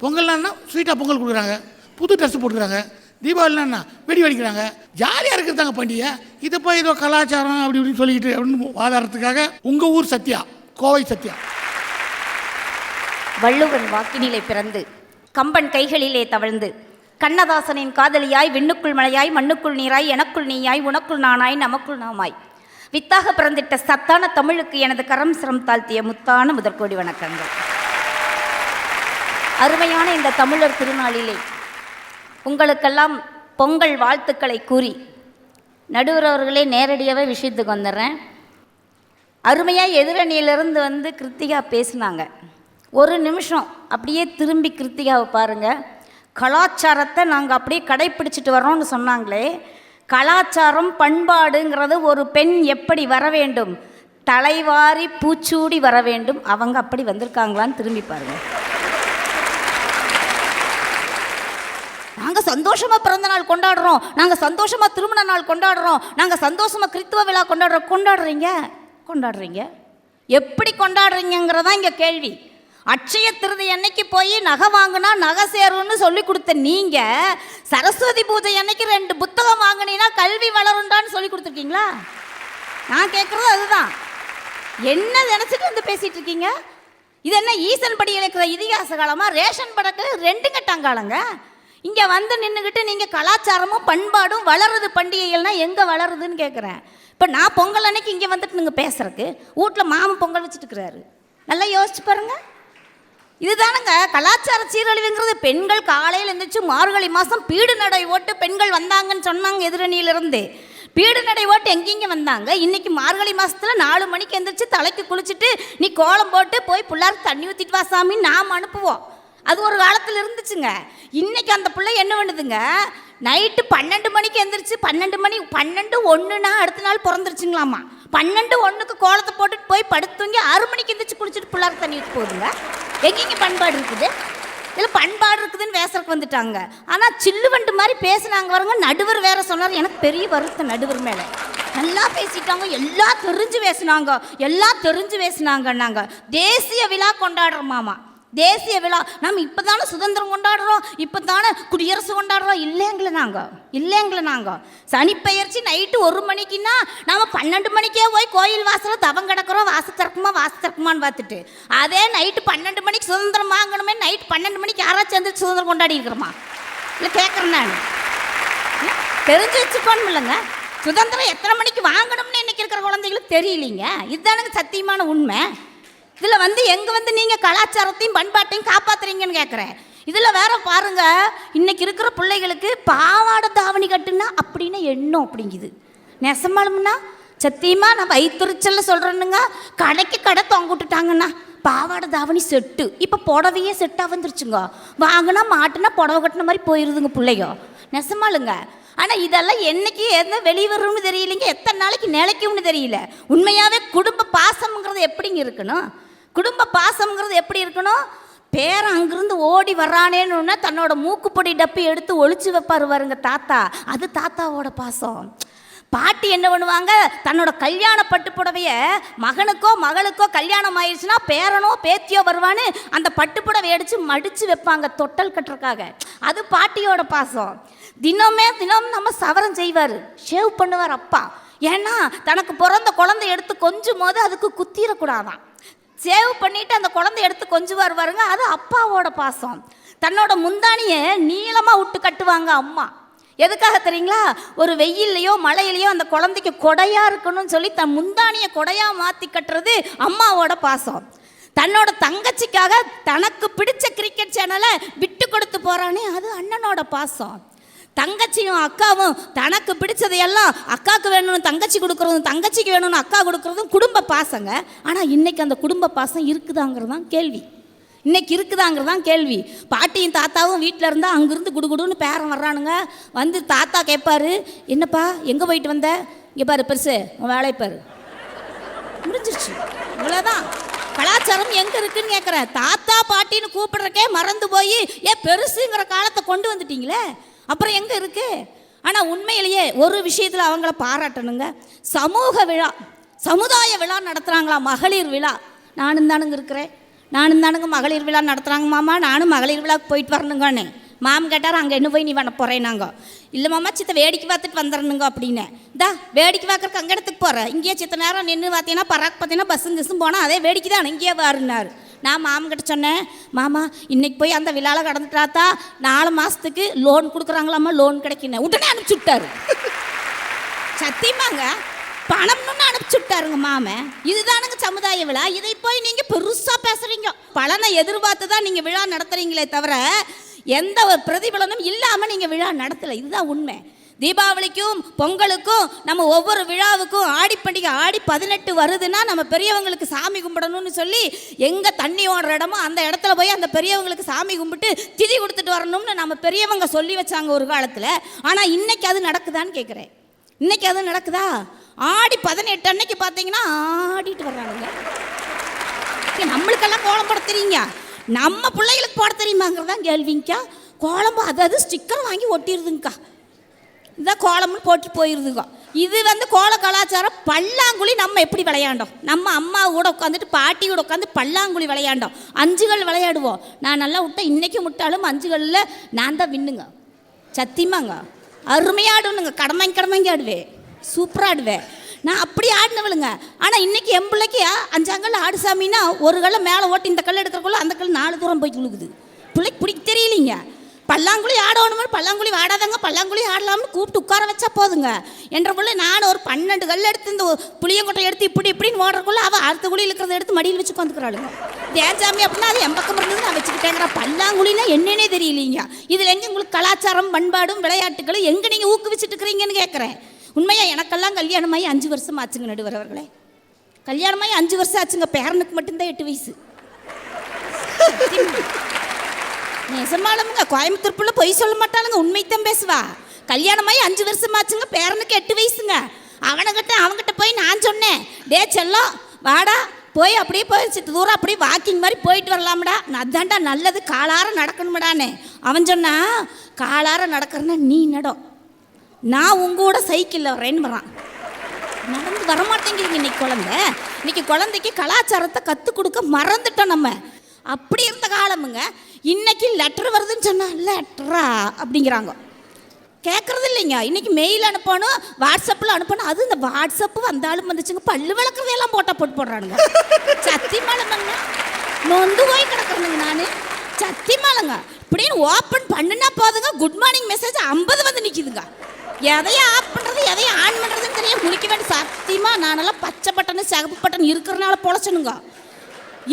பொங்கல்னா ஸ்வீட்டாக பொங்கல் கொடுக்குறாங்க, புது ட்ரெஸ் போட்டுக்கிறாங்க. தீபாவளினா வெடி வெடிக்கிறாங்க. ஜாலியாக இருக்கிறதாங்க பண்டிகை. இதை போய் ஏதோ கலாச்சாரம் அப்படி இப்படின்னு சொல்லிக்கிட்டு அப்படின்னு வாதாடுறதுக்காக உங்கள் ஊர் சத்யா, கோவை சத்யா. வள்ளுவன் வாக்கினிலே பிறந்து கம்பன் கைகளிலே தவழ்ந்து கண்ணதாசனின் காதலியாய் விண்ணுக்குள் மலையாய் மண்ணுக்குள் நீராய் எனக்குள் நீயாய் உனக்குள் நானாய் நமக்குள் நாமாய் வித்தாக பிறந்திட்ட சத்தான தமிழுக்கு எனது கரம் சிரம் தாழ்த்திய முத்தான முதற்கோடி வணக்கங்கள். அருமையான இந்த தமிழர் திருநாளிலே உங்களுக்கெல்லாம் பொங்கல் வாழ்த்துக்களை கூறி நடுவர் அவர்களே நேரடியாகவே விஷயத்துக்கு வந்துடுறேன். அருமையாக எதிரணியிலிருந்து வந்து கிருத்திகா பேசினாங்க. ஒரு நிமிஷம் அப்படியே திரும்பி கிருத்திகாவை பாருங்கள். கலாச்சாரத்தை நாங்கள் அப்படியே கடைப்பிடிச்சிட்டு வரோன்னு சொன்னாங்களே, கலாச்சாரம் பண்பாடுங்கிறது ஒரு பெண் எப்படி வர வேண்டும், தலைவாரி பூச்சூடி வர வேண்டும். அவங்க அப்படி வந்திருக்காங்களான்னு திரும்பி பாருங்கள். நாங்கள் சந்தோஷமாக பிறந்த நாள் கொண்டாடுறோம், நாங்கள் சந்தோஷமாக திருமண நாள் கொண்டாடுறோம், நாங்கள் சந்தோஷமாக கிறிஸ்துவ விழா கொண்டாடுறீங்க. எப்படி கொண்டாடுறீங்கிறதான் இங்கே கேள்வி. அட்சய திருதி அன்னைக்கு போய் நகை வாங்கினா நகை சேரும்னு சொல்லி கொடுத்த நீங்கள் சரஸ்வதி பூஜை அன்னைக்கு 2 புத்தகம் வாங்கினீங்கன்னா கல்வி வளருண்டான்னு சொல்லி கொடுத்துருக்கீங்களா? நான் கேட்குறது அதுதான். என்ன நினச்சிட்டு வந்து பேசிகிட்டு இருக்கீங்க? இது என்ன ஈசன் படி இருக்கிற இதிகாச காலமாக? ரேஷன் படக்கு 2 கட்டாங்காலங்க. இங்கே வந்து நின்றுக்கிட்டு நீங்கள் கலாச்சாரமும் பண்பாடும் வளருது பண்டிகைகள்னால் எங்கே வளருதுன்னு கேட்குறேன். இப்போ நான் பொங்கல் அன்னைக்கு இங்கே வந்துட்டு நீங்கள் பேசுகிறக்கு வீட்டில் மாமன் பொங்கல் வச்சுட்டுருக்கிறாரு. நல்லா யோசிச்சு பாருங்கள். இதுதானுங்க கலாச்சார சீரழிவுங்கிறது. பெண்கள் காலையில் எழுந்திரிச்சு மார்கழி மாதம் பீடு நடை ஓட்டு பெண்கள் வந்தாங்கன்னு சொன்னாங்க எதிரணியிலிருந்து. பீடு நடை ஓட்டு எங்கெங்க வந்தாங்க? இன்னைக்கு மார்கழி மாதத்தில் 4 மணிக்கு எழுந்திரிச்சு தலைக்கு குளிச்சுட்டு நீ கோலம் போட்டு போய் பிள்ளாருக்கு தண்ணி ஊற்றிட்டு வா சாமின்னு நாம் அனுப்புவோம். அது ஒரு காலத்தில் இருந்துச்சுங்க. இன்னைக்கு அந்த பிள்ளை என்ன பண்ணுதுங்க, நைட்டு 12 மணிக்கு எழுந்திரிச்சு 12:01 அடுத்த நாள் பிறந்துருச்சுங்களாமா. 12:01 கோலத்தை போட்டுட்டு போய் படுத்துவங்க 6 மணிக்கு எழுந்திரிச்சு குளிச்சுட்டு பிள்ளாருக்கு தண்ணி ஊற்றி போகுதுங்க. எங்கெங்க பண்பாடு இருக்குது? இல்லை பண்பாடு இருக்குதுன்னு பேசுறதுக்கு வந்துட்டாங்க. ஆனால் சில்லுவண்டு மாதிரி பேசுனாங்க வருங்க. நடுவர் வேற சொன்னார். எனக்கு பெரிய வருத்தம் நடுவர் மேலே. நல்லா பேசிட்டாங்க, எல்லாம் தெரிஞ்சு பேசினாங்கன்னாங்க. தேசிய விழா கொண்டாடுறோமாமா. தேசிய விழா நம்ம இப்போ தானே சுதந்திரம் கொண்டாடுறோம், இப்போ தானே குடியரசு கொண்டாடுறோம். இல்லைங்களே நாங்கள் சனிப்பெயர்ச்சி நைட்டு 1 மணிக்குன்னா நம்ம 12 மணிக்கே போய் கோயில் வாசலில் தவம் கிடக்கிறோம். வாசு திறக்குமான்னு பார்த்துட்டு, அதே நைட்டு 12 மணிக்கு சுதந்திரம் வாங்கணுமே, நைட்டு 12 மணிக்கு யாராச்சும் சேர்ந்து சுதந்திரம் கொண்டாடி இருக்கிறோமா? இல்லை கேட்குறேன் நான். தெரிஞ்சு வச்சுக்கோணும் இல்லைங்க. சுதந்திரம் எத்தனை மணிக்கு வாங்கணும்னு இன்னைக்கு இருக்கிற குழந்தைகளுக்கு தெரியலீங்க. இதுதானுங்க சத்தியமான உண்மை. இதில் எங்கே நீங்கள் கலாச்சாரத்தையும் பண்பாட்டையும் காப்பாற்றுறீங்கன்னு கேட்குறேன். இதில் வேற பாருங்க, இன்னைக்கு இருக்கிற பிள்ளைகளுக்கு பாவாடை தாவணி கட்டுன்னா அப்படின்னு எண்ணம் அப்படிங்குது. நெசமாலும்னா சத்தியமாக நான் வயிற்றுச்சல்ல சொல்கிறேன்னுங்க. கடை தொங்கிட்டுட்டாங்கண்ணா பாவாடை தாவணி செட்டு. இப்போ புடவையே செட்டாக வந்துருச்சுங்க. வாங்கினா மாட்டுனா புடவை கட்டின மாதிரி போயிடுதுங்க பிள்ளைங்க. நெசமாலுங்க. ஆனால் இதெல்லாம் என்னைக்கு எந்த வெளிவரும்னு தெரியலைங்க, எத்தனை நாளைக்கு நிலைக்கும்னு தெரியல. உண்மையாகவே குடும்ப பாசம்ங்கிறது எப்படிங்க இருக்கணும்? குடும்ப பாசம்ங்கிறது எப்படி இருக்கணும்? பேரன் அங்கிருந்து ஓடி வர்றானேன்னு தன்னோட மூக்குப்பொடி டப்பி எடுத்து ஒளிச்சு வைப்பார் வருங்க தாத்தா. அது தாத்தாவோட பாசம். பாட்டி என்ன பண்ணுவாங்க, தன்னோட கல்யாண பட்டு புடவைய மகனுக்கோ மகளுக்கோ கல்யாணம் ஆயிடுச்சுன்னா பேரனோ பேத்தியோ வருவான்னு அந்த பட்டு புடவை அடித்து மடித்து வைப்பாங்க தொட்டல் கட்டுறதுக்காக. அது பாட்டியோட பாசம். தினம் நம்ம சவரம் செய்வார், ஷேவ் பண்ணுவார் அப்பா. ஏன்னா தனக்கு பிறந்த குழந்தை எடுத்து கொஞ்சம் போது அதுக்கு குத்திடக்கூடாதான். சேவ் பண்ணிட்டு அந்த குழந்தை எடுத்து கொஞ்சம் வருவாருங்க. அது அப்பாவோட பாசம். தன்னோட முந்தானியை நீளமாக விட்டு கட்டுவாங்க அம்மா. எதுக்காக தெரியுங்களா? ஒரு வெயில்லையோ மழையிலையோ அந்த குழந்தைக்கு கொடையாக இருக்கணும்னு சொல்லி தன் முந்தானியை கொடையாக மாற்றி கட்டுறது அம்மாவோட பாசம். தன்னோட தங்கச்சிக்காக தனக்கு பிடிச்ச கிரிக்கெட் சேனலை விட்டு கொடுத்து போகிறானே, அது அண்ணனோட பாசம். தங்கச்சியும் அக்காவும் தனக்கு பிடிச்சதையெல்லாம் அக்காவுக்கு வேணும்னு தங்கச்சி கொடுக்குறதும் தங்கச்சிக்கு வேணும்னு அக்கா கொடுக்குறதும் குடும்ப பாசங்க. ஆனால் இன்றைக்கி அந்த குடும்ப பாசம் இருக்குதாங்கிறது தான் கேள்வி. பாட்டியும் தாத்தாவும் வீட்டில் இருந்தால் அங்கேருந்து குடுகுடுன்னு பேரன் வர்றானுங்க. வந்து தாத்தா கேட்பாரு, என்னப்பா எங்கே போயிட்டு வந்த? இங்கே பாரு பெருசு, உன் வேலையை பாரு, முடிஞ்சிருச்சு. இவ்வளோதான். கலாச்சாரம் எங்கே இருக்குன்னு கேட்குறேன். தாத்தா பாட்டின்னு கூப்பிடுறக்கே மறந்து போய் பெருசுங்கிற காலத்தை கொண்டு வந்துட்டீங்களே, அப்புறம் எங்கே இருக்குது? ஆனால் உண்மையிலேயே ஒரு விஷயத்தில் அவங்கள பாராட்டணுங்க. சமூக விழா, சமுதாய விழா நடத்துகிறாங்களா, மகளிர் விழா. நானும் தானுங்க மகளிர் விழா நடத்துகிறாங்க மாமா, நானும் மகளிர் விழாவுக்கு போயிட்டு வரணுங்கன்னு. மாம் கேட்டார், அங்கே என்ன போய் நீ பண்ண போகிறேன்? நாங்கள் இல்லை மாமா, சித்த வேடிக்கை பார்த்துட்டு வந்துடணுங்க அப்படின்னு. வேடிக்கை பார்க்குறக்கு அங்கே இடத்துக்கு போகிறேன். இங்கேயே சித்த நேரம் நின்று பார்த்தீங்கன்னா பார்த்தீங்கன்னா பஸ்ஸும் போனால் அதே வேடிக்கை தான், இங்கேயே வாருன்னாரு. நான் மாமன்கிட்ட சொன்னேன், மாமா இன்னைக்கு போய் அந்த விழாவில் கடந்துட்டாத்தா 4 மாதத்துக்கு லோன் கொடுக்குறாங்களாம்மா, லோன் கிடைக்கணும். உடனே அனுப்பிச்சி விட்டாரு. சத்தியமாங்க பணம்னு அனுப்பிச்சி விட்டாருங்க மாமன். இதுதானுங்க சமுதாய விழா. இதை போய் நீங்கள் பெருசாக பேசுகிறீங்க. பலனை எதிர்பார்த்து தான் நீங்கள் விழா நடத்துகிறீங்களே தவிர எந்த ஒரு பிரதிபலனும் இல்லாமல் நீங்கள் விழா நடத்தலை. இதுதான் உண்மை. தீபாவளிக்கும் பொங்கலுக்கும் நம்ம ஒவ்வொரு விழாவுக்கும் ஆடிப்பண்டிகை ஆடி 18 வருதுன்னா நம்ம பெரியவங்களுக்கு சாமி கும்பிடணும்னு சொல்லி எங்கே தண்ணி ஓடுற இடமோ அந்த இடத்துல போய் அந்த பெரியவங்களுக்கு சாமி கும்பிட்டு திதி கொடுத்துட்டு வரணும்னு நம்ம பெரியவங்க சொல்லி வச்சாங்க ஒரு காலத்தில். ஆனால் இன்னைக்கு அது நடக்குதான்னு கேட்குறேன். இன்னைக்கு அது நடக்குதா? ஆடி 18 அன்னைக்கு பார்த்தீங்கன்னா ஆடிட்டு வர்றாங்க. நம்மளுக்கெல்லாம் கோலம் போட தெரியுங்க, நம்ம பிள்ளைகளுக்கு போட தெரியுமாங்கிறதான் கேள்விங்கக்கா. கோலம் அதாவது ஸ்டிக்கர் வாங்கி ஒட்டிடுதுங்கக்கா. இதான் கோலம்னு போட்டு போயிடுதுங்க. இது கோல கலாச்சாரம். பல்லாங்குழி நம்ம எப்படி விளையாண்டோம்? நம்ம அம்மா கூட உட்காந்துட்டு பாட்டி கூட உட்காந்து பல்லாங்குழி விளையாண்டோம். 5கள் விளையாடுவோம். நான் நல்லா விட்டேன், இன்றைக்கும் விட்டாலும் 5களில் நான் தான் வின்னுங்க. சத்தியமாங்க அருமையாடுனுங்க. கடமைங்க ஆடுவேன், சூப்பராக ஆடுவேன். நான் அப்படி ஆடினவளுங்க. ஆனால் இன்றைக்கி என் பிள்ளைக்கு 5 ஆடு சாமின்னா ஒரு கல்லை மேலே ஓட்டி இந்த கல் எடுக்கிறக்குள்ள அந்த கல் 4 தூரம் போய் விழுகுது. பிள்ளைக்கு பிடிக்க தெரியலிங்க. பல்லாங்குழி ஆடணும்னு பல்லாங்குழி ஆடாதங்க பல்லாங்குழி ஆடலாம்னு கூப்பிட்டு உட்கார வச்சா போதுங்க என்றக்குள்ள நான் ஒரு 12 கல் எடுத்து இந்த புளியங்கொட்டை எடுத்து இப்படின்னு ஓடுறக்குள்ள அவள் அடுத்த குழியில் இருக்கிறத எடுத்து மடியில் வச்சு உட்காந்துக்கிறாளுங்க. தேஞ்சாமி அப்படின்னா அது எம்பக்கம் இருந்தது நான் வச்சுக்கிட்டேங்கிற. பல்லாங்குழினா என்னன்னே தெரியலீங்க. இதில் எங்கே உங்களுக்கு கலாச்சாரம் பண்பாடும் விளையாட்டுகளும் எங்கே நீங்கள் ஊக்குவிச்சுட்டு இருக்கிறீங்கன்னு கேட்குறேன். உண்மையா எனக்கெல்லாம் கல்யாணமாகி 5 வருஷம் ஆச்சுங்க நடுவர் அவர்களே. கல்யாணமாகி 5 வருஷம் ஆச்சுங்க. பேரனுக்கு மட்டும்தான் 8 வயசு. நெசமாலுங்க கோயம்புத்தூர் புள்ள பொய் சொல்ல மாட்டாளுங்க, உண்மைத்தான் பேசுவா. கல்யாணமாகி 5 வருஷம் ஆச்சுங்க. பேரனுக்கு 8 வயசுங்க. அவன்கிட்ட போய் நான் சொன்னேன், டே செல்லம் வாடா போய் அப்படியே போய் சித்து தூரம் அப்படியே வாக்கிங் மாதிரி போயிட்டு வரலாம்டா, அதான்டா நல்லது, காலார நடக்கணும்டானே. அவன் சொன்னா காலார நடக்கிறன்னா நீ நடம், நான் உங்க கூட சைக்கிளில் வரேன்னு வரான். நடந்து வரமாட்டேங்கிறீங்க இன்னைக்கு குழந்தைக்கு கலாச்சாரத்தை கற்றுக் கொடுக்க மறந்துட்டோம் நம்ம. அப்படி இருந்த காலமுங்க. இன்னைக்கு லெட்டர் வருதுன்னு சொன்னா லெட்டரா அப்படிங்கிறாங்க, கேட்கறது இல்லைங்க. இன்னைக்கு மெயில் அனுப்பணும், வாட்ஸ்அப்பில் அனுப்பணும். அது இந்த வாட்ஸ்அப்பு வந்தாலும் வந்துச்சுங்க, பல்லு விளக்குறதையெல்லாம் போடுறானுங்க. சத்தியமாலங்க நொந்து போய் கிடக்குறேனுங்க நான். சத்தியமாலங்க இப்படின்னு ஓப்பன் பண்ணுனா போதுங்க, குட் மார்னிங் மெசேஜ் 50 வந்து நிற்கிதுங்க. எதையும் ஆஃப் பண்ணுறது எதையும் ஆன் பண்ணுறதுன்னு தெரியும் முடிக்க வேண்டிய. சத்தியமாக நானெல்லாம் பச்சை பட்டன் சிகப்பு பட்டன் இருக்கிறனால பொழைச்சணுங்க.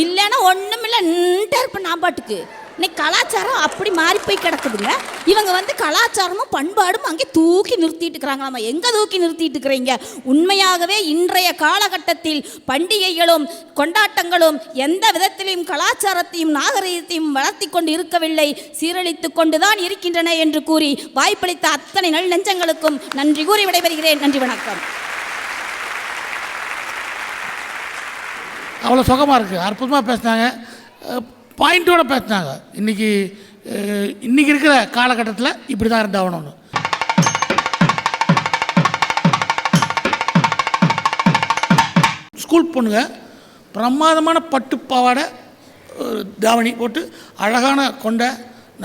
இல்லைன்னா ஒன்றும் இல்லைன்ட்டு இருப்பேன் நான் பாட்டுக்கு. இன்னைக்கு கலாச்சாரம் அப்படி மாறி போய் கிடக்குதுங்க. இவங்க வந்து கலாச்சாரமும் பண்பாடும் அங்கே தூக்கி நிறுத்திட்டு இருக்கிறாங்களாமா. எங்கே தூக்கி நிறுத்திட்டு இருக்கிறீங்க? உண்மையாகவே இன்றைய காலகட்டத்தில் பண்டிகைகளும் கொண்டாட்டங்களும் எந்த விதத்திலையும் கலாச்சாரத்தையும் நாகரீகத்தையும் வளர்த்தி கொண்டு இருக்கவில்லை, சீரழித்து கொண்டுதான் இருக்கின்றன என்று கூறி வாய்ப்பளித்த அத்தனை நல் நெஞ்சங்களுக்கும் நன்றி கூறி விடைபெறுகிறேன். நன்றி, வணக்கம். அவ்வளோ சுகமாக இருக்குது, அற்புதமாக பேசினாங்க, பாயிண்ட்டோடு பேசினாங்க. இன்றைக்கி இருக்கிற காலகட்டத்தில் இப்படி தான் இருந்தாகணும்னு. ஸ்கூல் பொண்ணுங்க பிரமாதமான பட்டு பாவாடை தாவணி போட்டு அழகான கொண்டை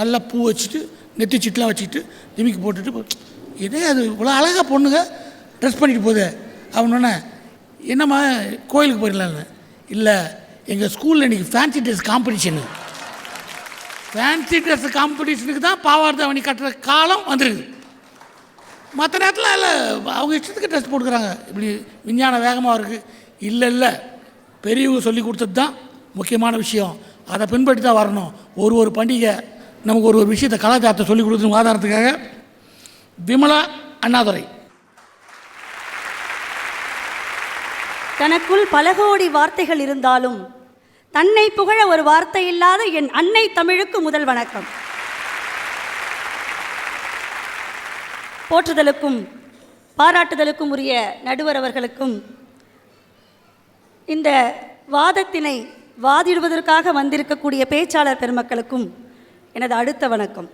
நல்ல பூ வச்சுட்டு நெத்தி சீட்டெலாம் வச்சுக்கிட்டு ஜிமிக்கி போட்டுட்டு, இதே அது இவ்வளோ அழகாக பொண்ணுங்க ட்ரெஸ் பண்ணிட்டு போகுது அவனோடனே, என்னம்மா கோயிலுக்கு போயிடலான்னு. இல்லை, எங்கள் ஸ்கூலில் இன்றைக்கி fancy dress competition. Fancy dress காம்படிஷனுக்கு தான் பாவாடை தாவணி கட்டுற காலம் வந்துருக்குது. மற்ற நேரத்தில் இல்லை அவங்க இஷ்டத்துக்கு ட்ரெஸ் போட்டுக்கிறாங்க. இப்படி விஞ்ஞான வேகமாக இருக்குது. இல்லை பெரியவங்க சொல்லி கொடுத்தது தான் முக்கியமான விஷயம். அதை பின்பற்றி தான் வரணும். ஒரு பண்டிகை நமக்கு ஒரு விஷயத்தை கலாச்சாரத்தை சொல்லிக் கொடுத்து ஆதாரத்துக்காக விமலா அண்ணாதுரை. தனக்குள் பல கோடி வார்த்தைகள் இருந்தாலும் தன்னை புகழ ஒரு வார்த்தை இல்லாத என் அன்னை தமிழுக்கு முதல் வணக்கம். போற்றுதலுக்கும் பாராட்டுதலுக்கும் உரிய நடுவர் அவர்களுக்கும், இந்த வாதத்தினை வாதிடுவதற்காக வந்திருக்கக்கூடிய பேச்சாளர் பெருமக்களுக்கும் எனது அடுத்த வணக்கம்.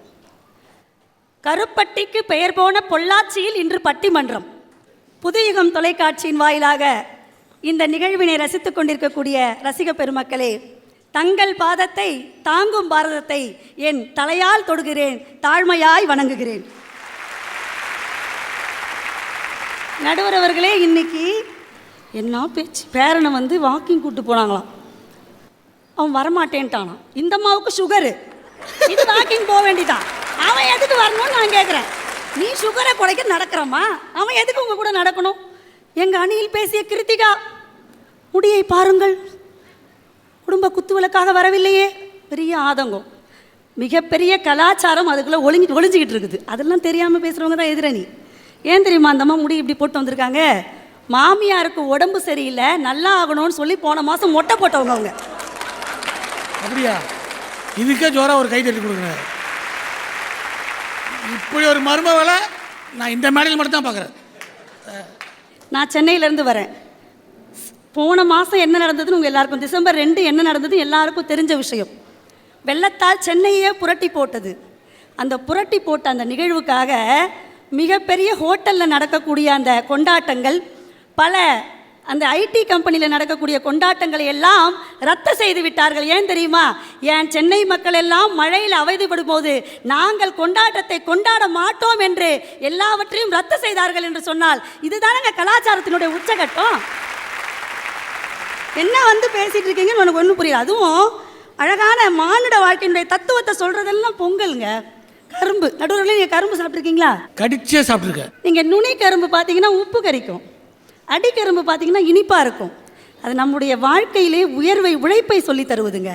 கருப்பட்டிக்கு பெயர் போன பொள்ளாச்சியில் இன்று பட்டிமன்றம். புதுயுகம் தொலைக்காட்சியின் வாயிலாக இந்த நிகழ்வினை ரசித்துக் கொண்டிருக்கக்கூடிய ரசிக பெருமக்களே, தங்கள் பாதத்தை தாங்கும் பாரதத்தை என் தலையால் தொடுகிறேன், தாழ்மையாய் வணங்குகிறேன். நடுவர் அவர்களே, இன்னைக்கு என்ன பேச்சு, பேரனை வந்து வாக்கிங் கூட்டு போனாங்களாம், அவன் வரமாட்டேன்ட்டானா. இந்த அம்மாவுக்கு சுகரு, இது வாக்கிங் போக வேண்டிதான், அவன் எதுக்கு வரணும்னு நான் கேட்குறேன். நீ சுகரை குறைக்க நடக்கிறம்மா, அவன் எதுக்கு உங்க கூட நடக்கணும்? எங்கள் அணியில் பேசிய கிருத்திகா, முடியை பாருங்கள், குடும்ப குத்துவிளக்காக வரவில்லையே, பெரிய ஆதங்கம். மிகப்பெரிய கலாச்சாரம் அதுக்குள்ளே ஒளிஞ்சிக்கிட்டு இருக்குது. அதெல்லாம் தெரியாமல் பேசுகிறவங்க தான் எதிரணி. ஏன் தெரியுமா அந்த அம்மா முடி இப்படி போட்டு வந்திருக்காங்க? மாமியாருக்கு உடம்பு சரியில்லை, நல்லா ஆகணும்னு சொல்லி போன மாதம் மொட்டை போட்டவங்க அவங்க. அப்படியா? இதுக்கே ஜோராக ஒரு கை தட்டி கொடுக்குறேன். இப்படி ஒரு மர்ம வேலை நான் இந்த மேடையில் மட்டும் தான் பார்க்குறேன். நான் சென்னையிலேருந்து வரேன். போன மாதம் என்ன நடந்ததுன்னு உங்கள் எல்லாருக்கும், டிசம்பர் 2 என்ன நடந்தது எல்லாருக்கும் தெரிஞ்ச விஷயம். வெள்ளத்தால் சென்னையே புரட்டி போட்டது. அந்த புரட்டி போட்ட அந்த நிகழ்வுக்காக மிகப்பெரிய ஹோட்டலில் நடக்கக்கூடிய அந்த கொண்டாட்டங்கள், பல அந்த ஐடி கம்பெனியில் நடக்கக்கூடிய கொண்டாட்டங்களை எல்லாம் ரத்து செய்து விட்டார்கள். ஏன் தெரியுமா? ஏன் சென்னை மக்கள் எல்லாம் மழையில் அவதிப்படும் போது நாங்கள் கொண்டாட்டத்தை கொண்டாட மாட்டோம் என்று எல்லாவற்றையும் ரத்து செய்தார்கள் என்று சொன்னால் இதுதானங்க கலாச்சாரத்தினுடைய உச்சகட்டம். என்ன வந்து பேசிகிட்டு இருக்கீங்கன்னு உனக்கு ஒன்றும் புரியல. அதுவும் அழகான மானுட வாழ்க்கையினுடைய தத்துவத்தை சொல்கிறதெல்லாம் பொங்கலுங்க. கரும்பு நடுவர்களே, நீங்கள் கரும்பு சாப்பிட்ருக்கீங்களா? கடிச்சே சாப்பிட்ருக்கேன். நீங்கள் நுனி கரும்பு பார்த்தீங்கன்னா உப்பு கரிக்கும், அடிக்கரும்பு பார்த்தீங்கன்னா இனிப்பாக இருக்கும். அது நம்முடைய வாழ்க்கையிலே உழைப்பை சொல்லி தருவதுங்க.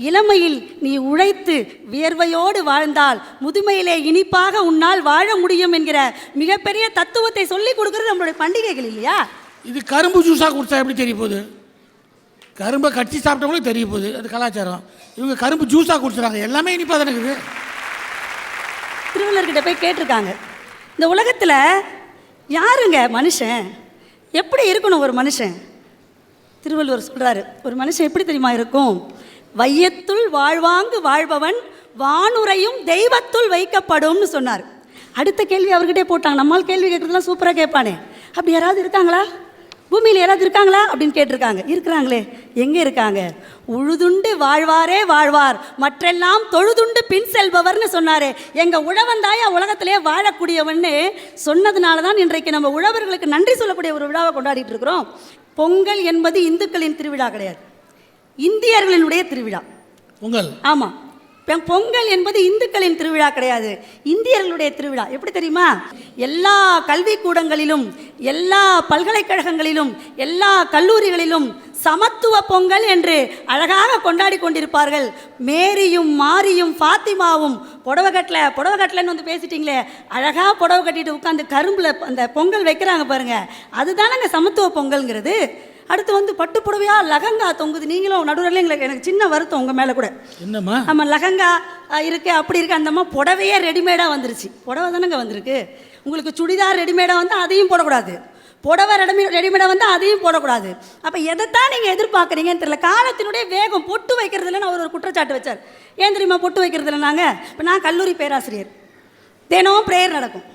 இளமையில் நீ உழைத்து வியர்வையோடு வாழ்ந்தால் முதுமையிலே இனிப்பாக உன்னால் வாழ முடியும் என்கிற மிகப்பெரிய தத்துவத்தை சொல்லி கொடுக்கறது நம்மளுடைய பண்டிகைகள் இல்லையா? இது கரும்பு ஜூஸாக குடித்தா எப்படி தெரிய போகுது? கரும்பை கட்டி சாப்பிட்டவங்களுக்கு தெரிய போகுது, அது கலாச்சாரம். இவங்க கரும்பு ஜூஸாக குடிச்சுறாங்க, எல்லாமே இனிப்பாக தானே இருக்குது. திருவள்ளுவர்கிட்ட போய் கேட்டிருக்காங்க, இந்த உலகத்தில் யாருங்க மனுஷன், எப்படி இருக்கணும் ஒரு மனுஷன்? திருவள்ளுவர் சொல்கிறாரு, ஒரு மனுஷன் எப்படி தெரியுமா இருக்கும்? வையத்துள் வாழ்வாங்கு வாழ்பவன் வானுரையும் தெய்வத்துள் வைக்கப்படும்னு சொன்னார். அடுத்த கேள்வி அவர்கிட்டே போட்டாங்க. நம்மால் கேள்வி கேட்குறதுலாம் சூப்பராக கேட்பானே, அப்படி யாராவது இருக்காங்களா? பூமியில் யாராவது இருக்காங்களா அப்படின்னு கேட்டிருக்காங்க. இருக்கிறாங்களே, எங்கே இருக்காங்க? உழுதுண்டு வாழ்வாரே வாழ்வார், மற்றெல்லாம் தொழுதுண்டு பின் செல்பவர்னு சொன்னார். எங்கள் உழவந்தாயா உலகத்திலே வாழக்கூடியவன்னு சொன்னதுனால தான் இன்றைக்கு நம்ம உழவர்களுக்கு நன்றி சொல்லக்கூடிய ஒரு விழாவை கொண்டாடிட்டு இருக்கிறோம். பொங்கல் என்பது இந்துக்களின் திருவிழா கிடையாது, இந்தியர்களினுடைய திருவிழா. பொங்கல், ஆமாம், பொங்கல் என்பது இந்துக்களின் திருவிழா கிடையாது, இந்தியர்களுடைய திருவிழா. எப்படி தெரியுமா? எல்லா கல்விக்கூடங்களிலும், எல்லா பல்கலைக்கழகங்களிலும், எல்லா கல்லூரிகளிலும் சமத்துவ பொங்கல் என்று அழகாக கொண்டாடி கொண்டிருப்பார்கள். மேரியும் மாரியும் ஃபாத்திமாவும் புடவை கட்டலன்னு வந்து பேசிட்டீங்களே, அழகாக புடவை கட்டிட்டு உட்காந்து கரும்பில் அந்த பொங்கல் வைக்கிறாங்க பாருங்க, அதுதானங்க சமத்துவ பொங்கல்ங்கிறது. அடுத்து வந்து பட்டு புடவையா லகங்கா தொங்குது. நீங்களும் நடுவில் எனக்கு சின்ன வருத்தம் உங்கள் மேலே கூட. என்னம்மா? ஆமாம், லகங்கா இருக்கு, அப்படி இருக்கு. அந்தம்மா புடவையே ரெடிமேடாக வந்துருச்சு. புடவை தானங்க வந்திருக்கு. உங்களுக்கு சுடிதார் ரெடிமேடாக வந்தால் அதையும் போடக்கூடாது, புடவை ரெடிமேடாக வந்தால் அதையும் போடக்கூடாது. அப்போ எதைத்தான் நீங்கள் எதிர்பார்க்குறீங்கன்னு தெரியல. காலத்தினுடைய வேகம். பொட்டு வைக்கிறதுலன்னு அவர் ஒரு குற்றச்சாட்டு வச்சார். ஏன் தெரியுமா பொட்டு வைக்கிறதுல? இப்போ நான் கல்லூரி பேராசிரியர், தினமும் ப்ரேயர் நடக்கும்.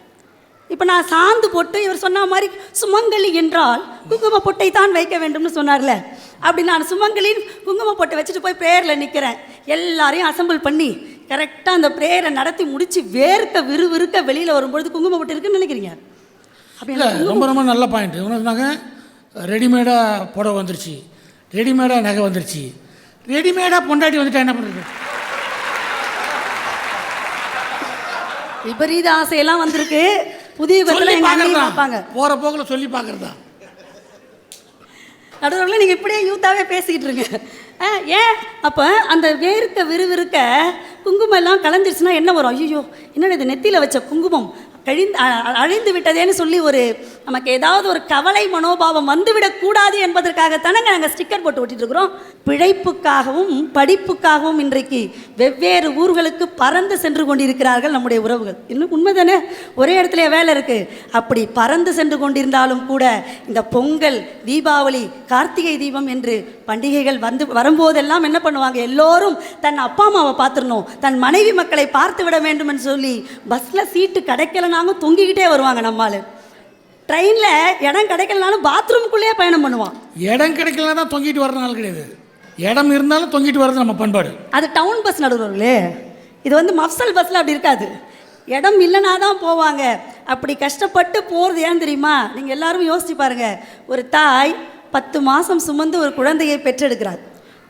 இப்போ நான் சாந்து போட்டு இவர் சொன்ன மாதிரி சுமங்கலி என்றால் குங்கும பொட்டை தான் வைக்க வேண்டும்னு சொன்னார்ல, அப்படி நான் சுமங்கலின் குங்கும பொட்டை வச்சுட்டு போய் ப்ரேயரில் நிற்கிறேன். எல்லாரையும் அசம்பிள் பண்ணி கரெக்டாக அந்த ப்ரேயரை நடத்தி முடித்து விறுவிறுக்க வெளியில் வரும்பொழுது குங்கும பொட்டு இருக்குன்னு நினைக்கிறீங்க? இல்லை, ரொம்ப ரொம்ப நல்ல பாயிண்ட். சொன்னாங்க ரெடிமேடாக புடவை வந்துருச்சு, ரெடிமேடாக நகை வந்துருச்சு, ரெடிமேடாக பொண்டாட்டி வந்துட்டா என்ன பண்ணுறது? விபரீத ஆசையெல்லாம் வந்திருக்கு. புதிய போகிற போக்கில் சொல்லி பார்க்குறதா? நடுவர்களே, நீங்கள் இப்படியே யூத்தாகவே பேசிக்கிட்டு இருங்க. ஏன் அப்போ அந்த விறுவிறுக்க குங்குமம் எல்லாம் கலந்துருச்சுன்னா என்ன வரும்? ஐயோ, என்னென்ன இது நெத்தியில் வச்ச குங்குமம் அழிந்து விட்டதேன்னு சொல்லி ஒரு நமக்கு ஏதாவது ஒரு கவலை மனோபாவம் வந்துவிடக்கூடாது என்பதற்காகத்தானே நாங்கள் ஸ்டிக்கர் போட்டு ஒட்டிட்டு இருக்கிறோம். பிழைப்புக்காகவும் படிப்புக்காகவும் இன்றைக்கு வெவ்வேறு ஊர்களுக்கு பறந்து சென்று கொண்டிருக்கிறார்கள் நம்முடைய உறவுகள். இன்னும் உண்மைதானே? ஒரே இடத்துல வேலை இருக்குது. அப்படி பறந்து சென்று கொண்டிருந்தாலும் கூட இந்த பொங்கல், தீபாவளி, கார்த்திகை தீபம் என்று பண்டிகைகள் வரும்போதெல்லாம் என்ன பண்ணுவாங்க? எல்லோரும் தன் அப்பா அம்மாவை பார்த்துடணும், தன் மனைவி மக்களை பார்த்து விட வேண்டும் என்று சொல்லி பஸ்ஸில் சீட்டு கிடைக்கலனாலும் தொங்கிக்கிட்டே வருவாங்க. நம்மால் ட்ரெயினில் இடம் கிடைக்கலனாலும் பாத்ரூம்குள்ளேயே பயணம் பண்ணுவான். இடம் கிடைக்கலனா தான் தொங்கிட்டு வரனால கிடையாது, இடம் இருந்தாலும் தொங்கிட்டு வர்றது நம்ம பண்பாடு. அது டவுன் பஸ் நடுவர்களே. இது வந்து மஃப்சல் பஸ்ஸில் அப்படி இருக்காது, இடம் இல்லைனா தான் போவாங்க. அப்படி கஷ்டப்பட்டு போகிறது ஏன் தெரியுமா? நீங்கள் எல்லாரும் யோசிச்சு பாருங்கள். ஒரு தாய் 10 மாதம் சுமந்து ஒரு குழந்தையை பெற்றெடுக்கிறார்.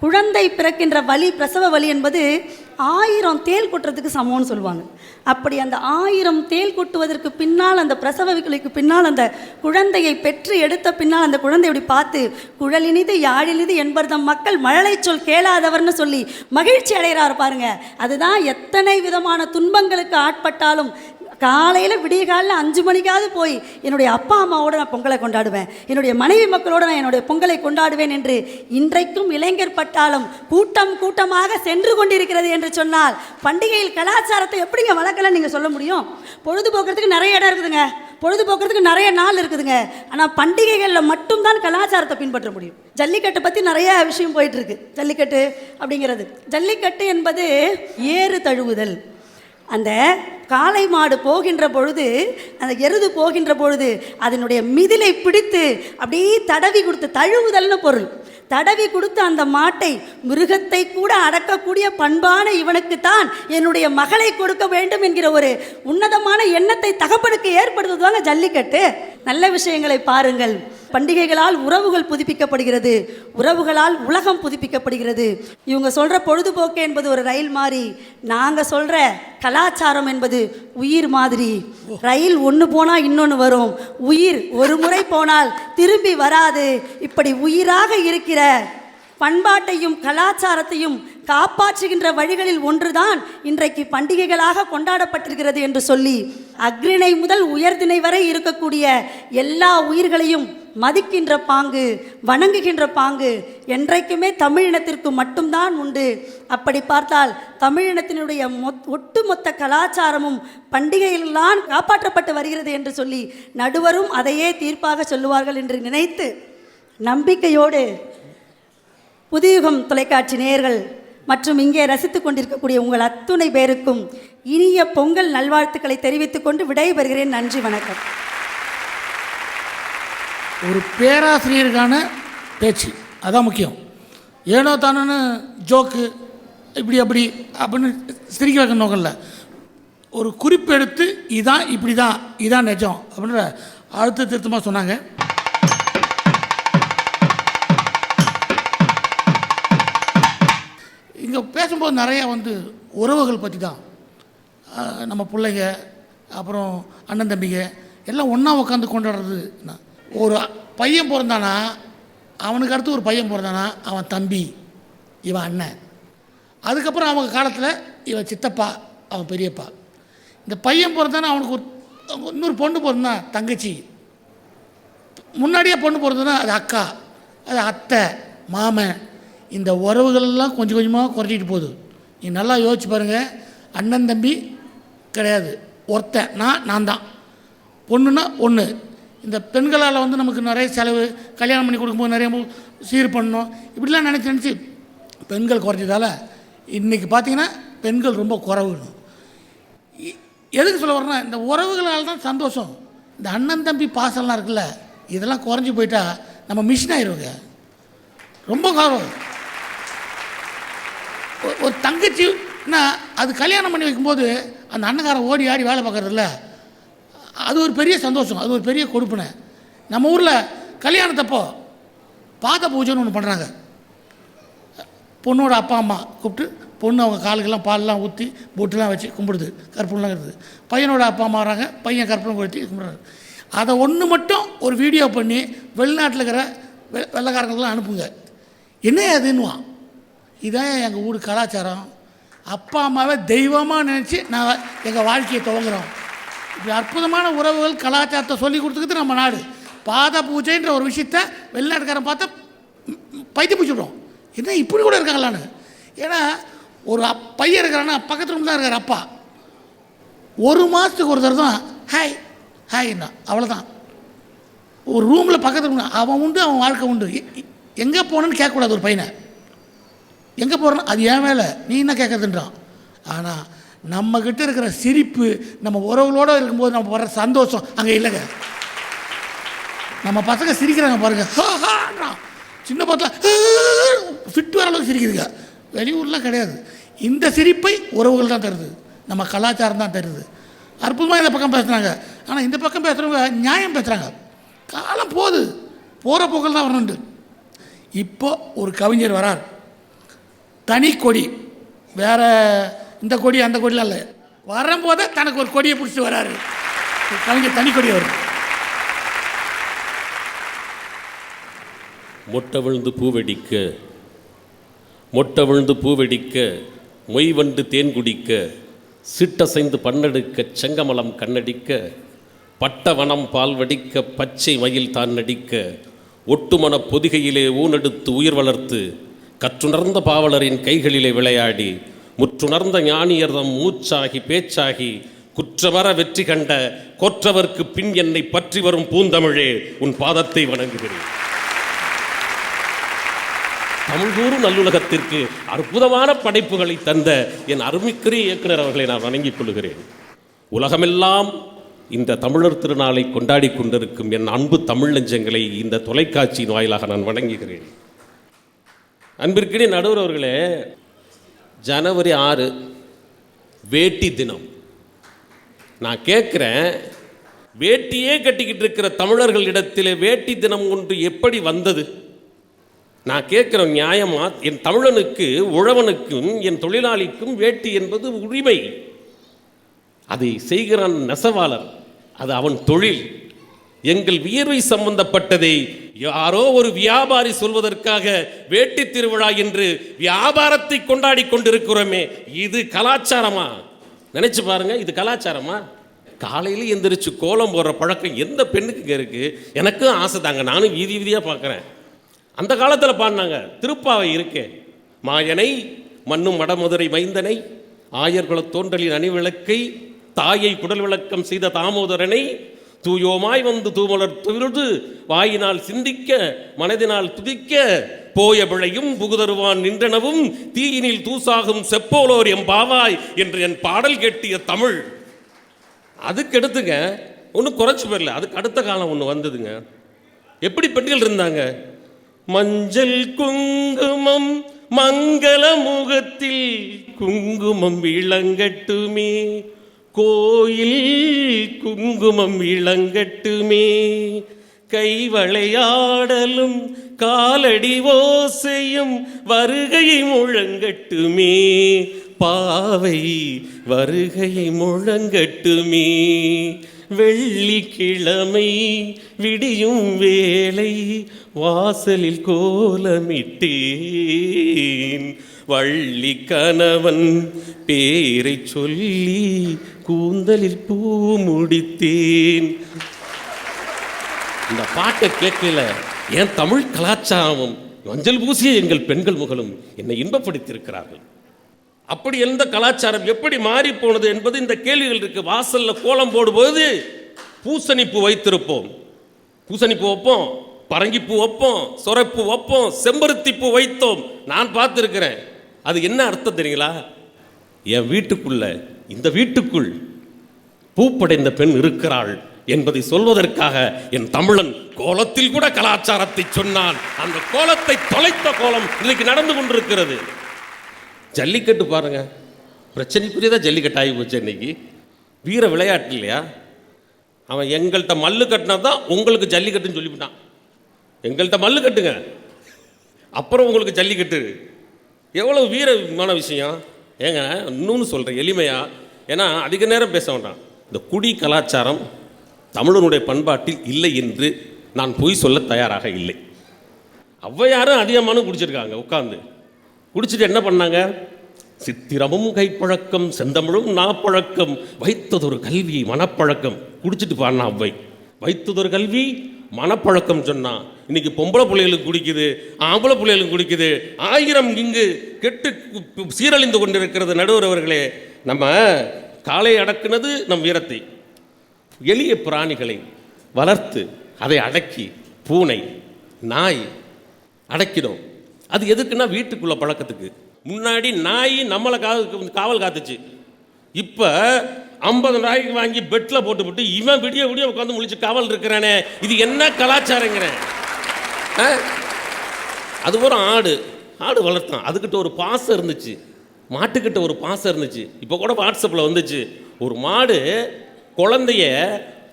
குழந்தை பிறக்கின்ற வலி, பிரசவ வலி என்பது 1000 தேள் கொட்டுறதுக்கு சமம்னு சொல்லுவாங்க. அப்படி அந்த 1000 தேள் கொட்டுவதற்கு பின்னால், அந்த பிரசவ வலிக்கு பின்னால், அந்த குழந்தையை பெற்று எடுத்த பின்னால் அந்த குழந்தை இப்படி பார்த்து குழலினிது யாழினிது என்பர்தம் மக்கள் மழலை சொல் கேளாதவர்னு சொல்லி மகிழ்ச்சி அடைகிறார் பாருங்க. அதுதான் எத்தனை விதமான துன்பங்களுக்கு ஆட்பட்டாலும் காலையில் விடிய காலையில் 5 மணிக்காவது போய் என்னுடைய அப்பா அம்மாவோடு நான் பொங்கலை கொண்டாடுவேன், என்னுடைய மனைவி மக்களோடு நான் என்னுடைய பொங்கலை கொண்டாடுவேன் என்று இன்றைக்கும் இளைஞர் பட்டாலும் கூட்டம் கூட்டமாக சென்று கொண்டிருக்கிறது என்று சொன்னால் பண்டிகையில் கலாச்சாரத்தை எப்படிங்க வளர்க்கலன்னு நீங்கள் சொல்ல முடியும்? பொழுதுபோக்குறதுக்கு நிறைய இடம் இருக்குதுங்க, பொழுதுபோக்குறதுக்கு நிறைய நாள் இருக்குதுங்க. ஆனால் பண்டிகைகளில் மட்டும்தான் கலாச்சாரத்தை பின்பற்ற முடியும். ஜல்லிக்கட்டை பற்றி நிறைய விஷயம் போயிட்டுருக்கு. ஜல்லிக்கட்டு அப்படிங்கிறது, ஜல்லிக்கட்டு என்பது ஏறு தழுவுதல். அந்த காளை மாடு போகின்ற பொழுது, அந்த எருது போகின்ற பொழுது அதனுடைய மிதிலை பிடித்து அப்படியே தடவி கொடுத்து, தழுவுதல்னு பொருள், தடவி கொடுத்து அந்த மாட்டை, மிருகத்தை கூட அடக்கக்கூடிய பண்பான இவனுக்குத்தான் என்னுடைய மகளை கொடுக்க வேண்டும் என்கிற ஒரு உன்னதமான எண்ணத்தை தகப்பனுக்கு ஏற்படுத்துவதுதாங்க ஜல்லிக்கட்டு. நல்ல விஷயங்களை பாருங்கள். பண்டிகைகளால் உறவுகள் புதுப்பிக்கப்படுகிறது, உறவுகளால் உலகம் புதுப்பிக்கப்படுகிறது. இவங்க சொல்கிற பொழுதுபோக்கு என்பது ஒரு ரயில் மாதிரி, நாங்கள் சொல்கிற கலாச்சாரம் என்பது உயிர் மாதிரி. ரயில் ஒன்று போனால் இன்னொன்று வரும், உயிர் ஒரு முறை போனால் திரும்பி வராது. இப்படி உயிராக இருக்கிற பண்பாட்டையும் கலாச்சாரத்தையும் காப்பாற்றுகின்ற வழிகளில் ஒன்றுதான் இன்றைக்கு பண்டிகைகளாக கொண்டாடப்பட்டிருக்கிறது என்று சொல்லி, அக்ரிணை முதல் உயர்திணை வரை இருக்கக்கூடிய எல்லா உயிர்களையும் மதிக்கின்ற பாங்கு, வணங்குகின்ற பாங்கு என்றைக்குமே தமிழினத்திற்கு மட்டும்தான் உண்டு. அப்படி பார்த்தால் தமிழினத்தினுடைய ஒட்டுமொத்த கலாச்சாரமும் பண்டிகையில்தான் காப்பாற்றப்பட்டு வருகிறது என்று சொல்லி நடுவரும் அதையே தீர்ப்பாக சொல்லுவார்கள் என்று நினைத்து நம்பிக்கையோடு புதுயுகம் தொலைக்காட்சி நேயர்கள் மற்றும் இங்கே ரசித்துக் கொண்டிருக்கக்கூடிய உங்கள் அத்துணை பேருக்கும் இனிய பொங்கல் நல்வாழ்த்துக்களை தெரிவித்துக் கொண்டு விடைபெறுகிறேன். நன்றி, வணக்கம். ஒரு பேராசிரியருக்கான பேச்சு அதான் முக்கியம். ஏனோ தானோன்னு ஜோக்கு இப்படி அப்படி அப்படின்னு சிரிக்க வைக்க நோக்கம் இல்லை. ஒரு குறிப்பு எடுத்து இதான் இப்படி தான் இதான் நிஜம் அப்படின்ற அழுத்த திருத்தமாக சொன்னாங்க. இங்கே பேசும்போது நிறையா உறவுகள் பற்றி தான், நம்ம பிள்ளைங்க அப்புறம் அண்ணன் தம்பிங்க எல்லாம் ஒன்றா உட்காந்து கொண்டாடுறது. ஒரு பையன் பிறந்தானா அவனுக்கு அடுத்து ஒரு பையன் பிறந்தானா அவன் தம்பி, இவன் அண்ணன். அதுக்கப்புறம் அவங்க காலத்தில் இவன் சித்தப்பா, அவன் பெரியப்பா. இந்த பையன் பிறந்தானா அவனுக்கு இன்னொரு பொண்ணு பிறந்தா தங்கச்சி, முன்னாடியே பொண்ணு பிறந்ததுன்னா அது அக்கா, அது அத்தை, மாமன். இந்த உறவுகளெல்லாம் கொஞ்சம் கொஞ்சமாக குறைச்சிட்டு போகுது. நீ நல்லா யோசிச்சு பாருங்கள். அண்ணன் தம்பி கிடையாது, ஒருத்தன் நான் தான். பொண்ணுன்னா ஒன்று. இந்த பெண்களால் நமக்கு நிறைய செலவு, கல்யாணம் பண்ணி கொடுக்கும்போது நிறைய சீர் பண்ணணும், இப்படிலாம் நினச்சி பெண்கள் குறைஞ்சதால் இன்றைக்கி பார்த்திங்கன்னா பெண்கள் ரொம்ப குறைவுணும். எதுக்கு சொல்ல வரேன்னா, இந்த உறவுகளால் தான் சந்தோஷம். இந்த அண்ணன் தம்பி பாசம்லாம் இருக்குல்ல, இதெல்லாம் குறைஞ்சி போயிட்டா நம்ம மிஷின் ஆயிடுவோங்க. ரொம்ப குறைவு. ஒரு தங்கச்சின்னா அது கல்யாணம் பண்ணி வைக்கும்போது அந்த அண்ணங்காரன் ஓடி ஆடி வேலை பார்க்குறதில்ல, அது ஒரு பெரிய சந்தோஷம், அது ஒரு பெரிய கொடுப்பினை. நம்ம ஊரில் கல்யாணத்தப்போ பாத பூஜைன்னு ஒன்று பண்ணுறாங்க. பொண்ணோட அப்பா அம்மா கூப்பிட்டு பொண்ணு அவங்க காலுக்கெல்லாம் பாலெலாம் ஊற்றி பொட்டுலாம் வச்சு கும்பிடுது, கற்பூரம்லாம் இருக்குது. பையனோட அப்பா அம்மா வராங்க, பையன் கற்பூரம் கொளுத்தி கும்பிட்றாரு. அதை ஒன்று மட்டும் ஒரு வீடியோ பண்ணி வெளிநாட்டில் இருக்கிற வெள்ளைக்காரங்களுக்கெல்லாம் அனுப்புங்க. என்ன அதுன்னுவான். இதான் எங்கள் ஊர் கலாச்சாரம். அப்பா அம்மாவை தெய்வமாக நினச்சி நான் எங்கள் வாழ்க்கையை துவங்குறோம். இப்படி அற்புதமான உறவுகள் கலாச்சாரத்தை சொல்லி கொடுத்துக்கிட்டு நம்ம நாடு. பாத பூஜைன்ற ஒரு விஷயத்த வெளிநாட்டுக்காரன் பார்த்தா பைத்திய பூச்சிவிடும். என்ன இப்படி கூட இருக்காங்களான்னு. ஏன்னா ஒரு பையன் இருக்கிறான்னா பக்கத்து ரூம் தான் இருக்கார் அப்பா. ஒரு மாதத்துக்கு ஒரு தடவை தான் ஹாய் ஹாய்ண்ணா, அவ்வளோதான். ஒரு ரூமில் பக்கத்து ரூம், அவன் உண்டு, அவன் வாழ்க்கை உண்டு. எங்கே போனேன்னு கேட்கக்கூடாது. ஒரு பையனை எங்கே போகிறேன்னா அது ஏன் வேலை, நீ என்ன கேட்குறதுன்றான். ஆனால் நம்மக்கிட்ட இருக்கிற சிரிப்பு, நம்ம உறவுகளோடு இருக்கும்போது நம்ம வர சந்தோஷம் அங்கே இல்லைங்க. நம்ம பசங்க சிரிக்கிறாங்க பாருங்கள், சின்ன பசங்க ஃபிட் வர அளவுக்கு சிரிக்குதுங்க. வெளியூர்லாம் கிடையாது. இந்த சிரிப்பை உறவுகள் தான் தருது, நம்ம கலாச்சாரம் தான் தருது. அற்புதமாக இந்த பக்கம் பேசுகிறாங்க. ஆனால் இந்த பக்கம் பேசுகிறவங்க நியாயம் பேசுகிறாங்க. காலம் போகுது, போகிற போக்கள் தான் வரணுண்டு. இப்போ ஒரு கவிஞர் வரார், தனி கொடி, வேறு இந்த கொடி அந்த கொடிலாம் இல்லை, வரும்போதே தனக்கு ஒரு கொடியை பிடிச்சி வராரு கவிஞர். தனி கொடி வரும். மொட்டை விழுந்து பூவெடிக்க, மொட்டை விழுந்து பூவெடிக்க, மொய் வண்டு தேன் குடிக்க, சிட்டசைந்து பண்ணெடுக்க, செங்கமலம் கண்ணடிக்க, பட்ட வனம் பால் வடிக்க, பச்சை மயில் தான் நடிக்க, ஒட்டுமன பொதிகையிலே ஊனெடுத்து உயிர் வளர்த்து, கற்றுணர்ந்த பாவலரின் கைகளிலே விளையாடி, முற்றுணர்ந்த ஞானியர்தம் மூச்சாகி பேச்சாகி, குற்றவர வெற்றி கண்ட கொற்றவர்க்கு பின் என்னை பற்றி வரும் பூந்தமிழே, உன் பாதத்தை வணங்குகிறேன். தமிழ்கூறும் நல்லுலகத்திற்கு அற்புதமான படைப்புகளை தந்த என் அருமைக்குரிய இயக்குனர் அவர்களை நான் வணங்கிக் கொள்கிறேன். உலகமெல்லாம் இந்த தமிழர் திருநாளை கொண்டாடி கொண்டிருக்கும் என் அன்பு தமிழ் நெஞ்சங்களை இந்த தொலைக்காட்சியின் வாயிலாக நான் வணங்குகிறேன். அன்பிற்கிடையே நடுவர் அவர்களே, ஜனவரி 6 வேட்டி தினம். நான் கேட்குறேன், வேட்டியே கட்டிக்கிட்டு இருக்கிற தமிழர்களிடத்திலே வேட்டி தினம் ஒன்று எப்படி வந்தது? நான் கேட்குற நியாயமா? என் தமிழனுக்கு, உழவனுக்கும், என் தொழிலாளிக்கும் வேட்டி என்பது உரிமை. அதை செய்கிறான் நெசவாளர், அது அவன் தொழில். எங்கள் வியர்வை சம்பந்தப்பட்டதை யாரோ ஒரு வியாபாரி சொல்வதற்காக வேட்டி திருவிழா என்று வியாபாரத்தை கொண்டாடி கொண்டிருக்கிறோமே, இது கலாச்சாரமா? நினைச்சு பாருங்க, இது கலாச்சாரமா? காலையில் எந்திரிச்சு கோலம் போடுற பழக்கம் எந்த பெண்ணுக்கு இருக்கு? எனக்கும் ஆசை தாங்க, நானும் வீதி வீதியாக பார்க்குறேன். அந்த காலத்தில் பாடினாங்க, திருப்பாவை இருக்கே, மாயனை மண்ணும் வடமதுரை மைந்தனை, ஆயர்குல தோன்றலின் அணிவிளக்கை, தாயை குடல் விளக்கம் செய்த தாமோதரனை, தூயோமாய் வந்து தூமலர் துவிழுது வாயினால் சிந்திக்க மனதினால் துதிக்க, போய பிழையும் புகுதருவான் நின்றனவும் தீயினில் தூசாகும் செப்போலோர் எம்பாவாய் என்று என் பாடல் கேட்டிய தமிழ். அதுக்கு எடுத்துங்க ஒன்றும் குறைச்சி போயிடல. அதுக்கு அடுத்த காலம் ஒன்று வந்ததுங்க. எப்படி பெண்கள் இருந்தாங்க? மஞ்சள் குங்குமம் மங்கள முகத்தில் குங்குமம் விளங்கட்டுமே, கோயில் குங்குமம் விளங்கட்டுமே, கைவளையாடலும் காலடி ஓசையும் வருகையை முழங்கட்டுமே, பாவை வருகையை முழங்கட்டுமே, வெள்ளிக்கிழமை விடியும் வேளை வாசலில் கோலமிட்டேன், வள்ளி கணவன் பேரை சொல்லி கூந்தலில் பூ முடித்தேன். இந்த பாட்டை கேட்கல என் தமிழ் கலாச்சாரமும் மஞ்சள் பூசிய எங்கள் பெண்கள் முகலும் என்னை இன்பப்படுத்தியிருக்கிறார்கள். அப்படி எந்த கலாச்சாரம் எப்படி மாறி போனது என்பது இந்த கேள்விகள் இருக்கு. வாசல்ல கோலம் போடும்போது பூசணிப்பூ வைத்திருப்போம், பூசணிப்பூ வைப்போம், பரங்கிப்பூ வைப்போம், சொரைப்பூ வைப்போம், செம்பருத்தி பூ வைத்தோம். நான் பார்த்துருக்கிறேன். அது என்ன அர்த்தம் தெரியுங்களா? என் வீட்டுக்குள்ள, இந்த வீட்டுக்குள் பூப்படைந்த பெண் இருக்கிறாள் என்பதை சொல்வதற்காக என் தமிழன் கோலத்தில் கூட கலாச்சாரத்தை சொன்னான். அந்த கோலத்தை தொலைத்த கோலம் இன்னைக்கு நடந்து கொண்டிருக்கிறது. ஜல்லிக்கட்டு பாருங்க, பிரச்சனைக்குரியதான் ஜல்லிக்கட்டு ஆகி போச்சு. இன்னைக்கு வீர விளையாட்டு இல்லையா? அவன் எங்கள்கிட்ட மல்லு கட்டினா தான் உங்களுக்கு ஜல்லிக்கட்டுன்னு சொல்லிவிட்டான். எங்கள்கிட்ட மல்லு கட்டுங்க, அப்புறம் உங்களுக்கு ஜல்லிக்கட்டு. எவ்வளோ வீரமான விஷயம் ஏங்க. இன்னொன்று சொல்கிறேன் எளிமையா, ஏன்னா அதிக நேரம் பேச வேண்டாம். இந்த குடி கலாச்சாரம் தமிழனுடைய பண்பாட்டில் இல்லை என்று நான் பொய் சொல்ல தயாராக இல்லை. ஔவையாரும் அதிகமான குடிச்சிருக்காங்க. உட்காந்து குடிச்சிட்டு என்ன பண்ணாங்க? சித்திரமும் கைப்பழக்கம் செந்தமிழும் நாப்பழக்கம் வைத்ததொரு கல்வி மனப்பழக்கம். குடிச்சிட்டு பாடினா ஔவை. வைத்ததொரு கல்வி மனப்பழக்கம் சொன்னான். இன்னைக்கு பொம்பளை பிள்ளைகளுக்கு குடிக்குது, ஆம்பளை பிள்ளைகளுக்கு குடிக்குது. ஆயிரம் இங்கு கெட்டு சீரழிந்து கொண்டிருக்கிறது. நடுவர் அவர்களே, நம்ம காலை அடக்குனது நம் வீரத்தை. எளிய பிராணிகளை வளர்த்து அதை அடக்கி, பூனை நாய் அடக்கிடும். அது எதுக்குன்னா வீட்டுக்குள்ள பழக்கத்துக்கு. முன்னாடி நாய் நம்மளை காவல் காத்துச்சு. இப்போ 50 நாய்க்கு வாங்கி பெட்டில் போட்டு இவன் விடிய விடிய உட்காந்து முழிச்சு காவல் இருக்கிறானே, இது என்ன கலாச்சாரங்கிறேன். அது ஒரு ஆடு வளர்த்தான். அதுக்கிட்ட ஒரு பாசம் இருந்துச்சு, மாட்டுக்கிட்ட ஒரு பாசம் இருந்துச்சு. இப்போ கூட வாட்ஸ்அப்பில் வந்துச்சு, ஒரு மாடு குழந்தைய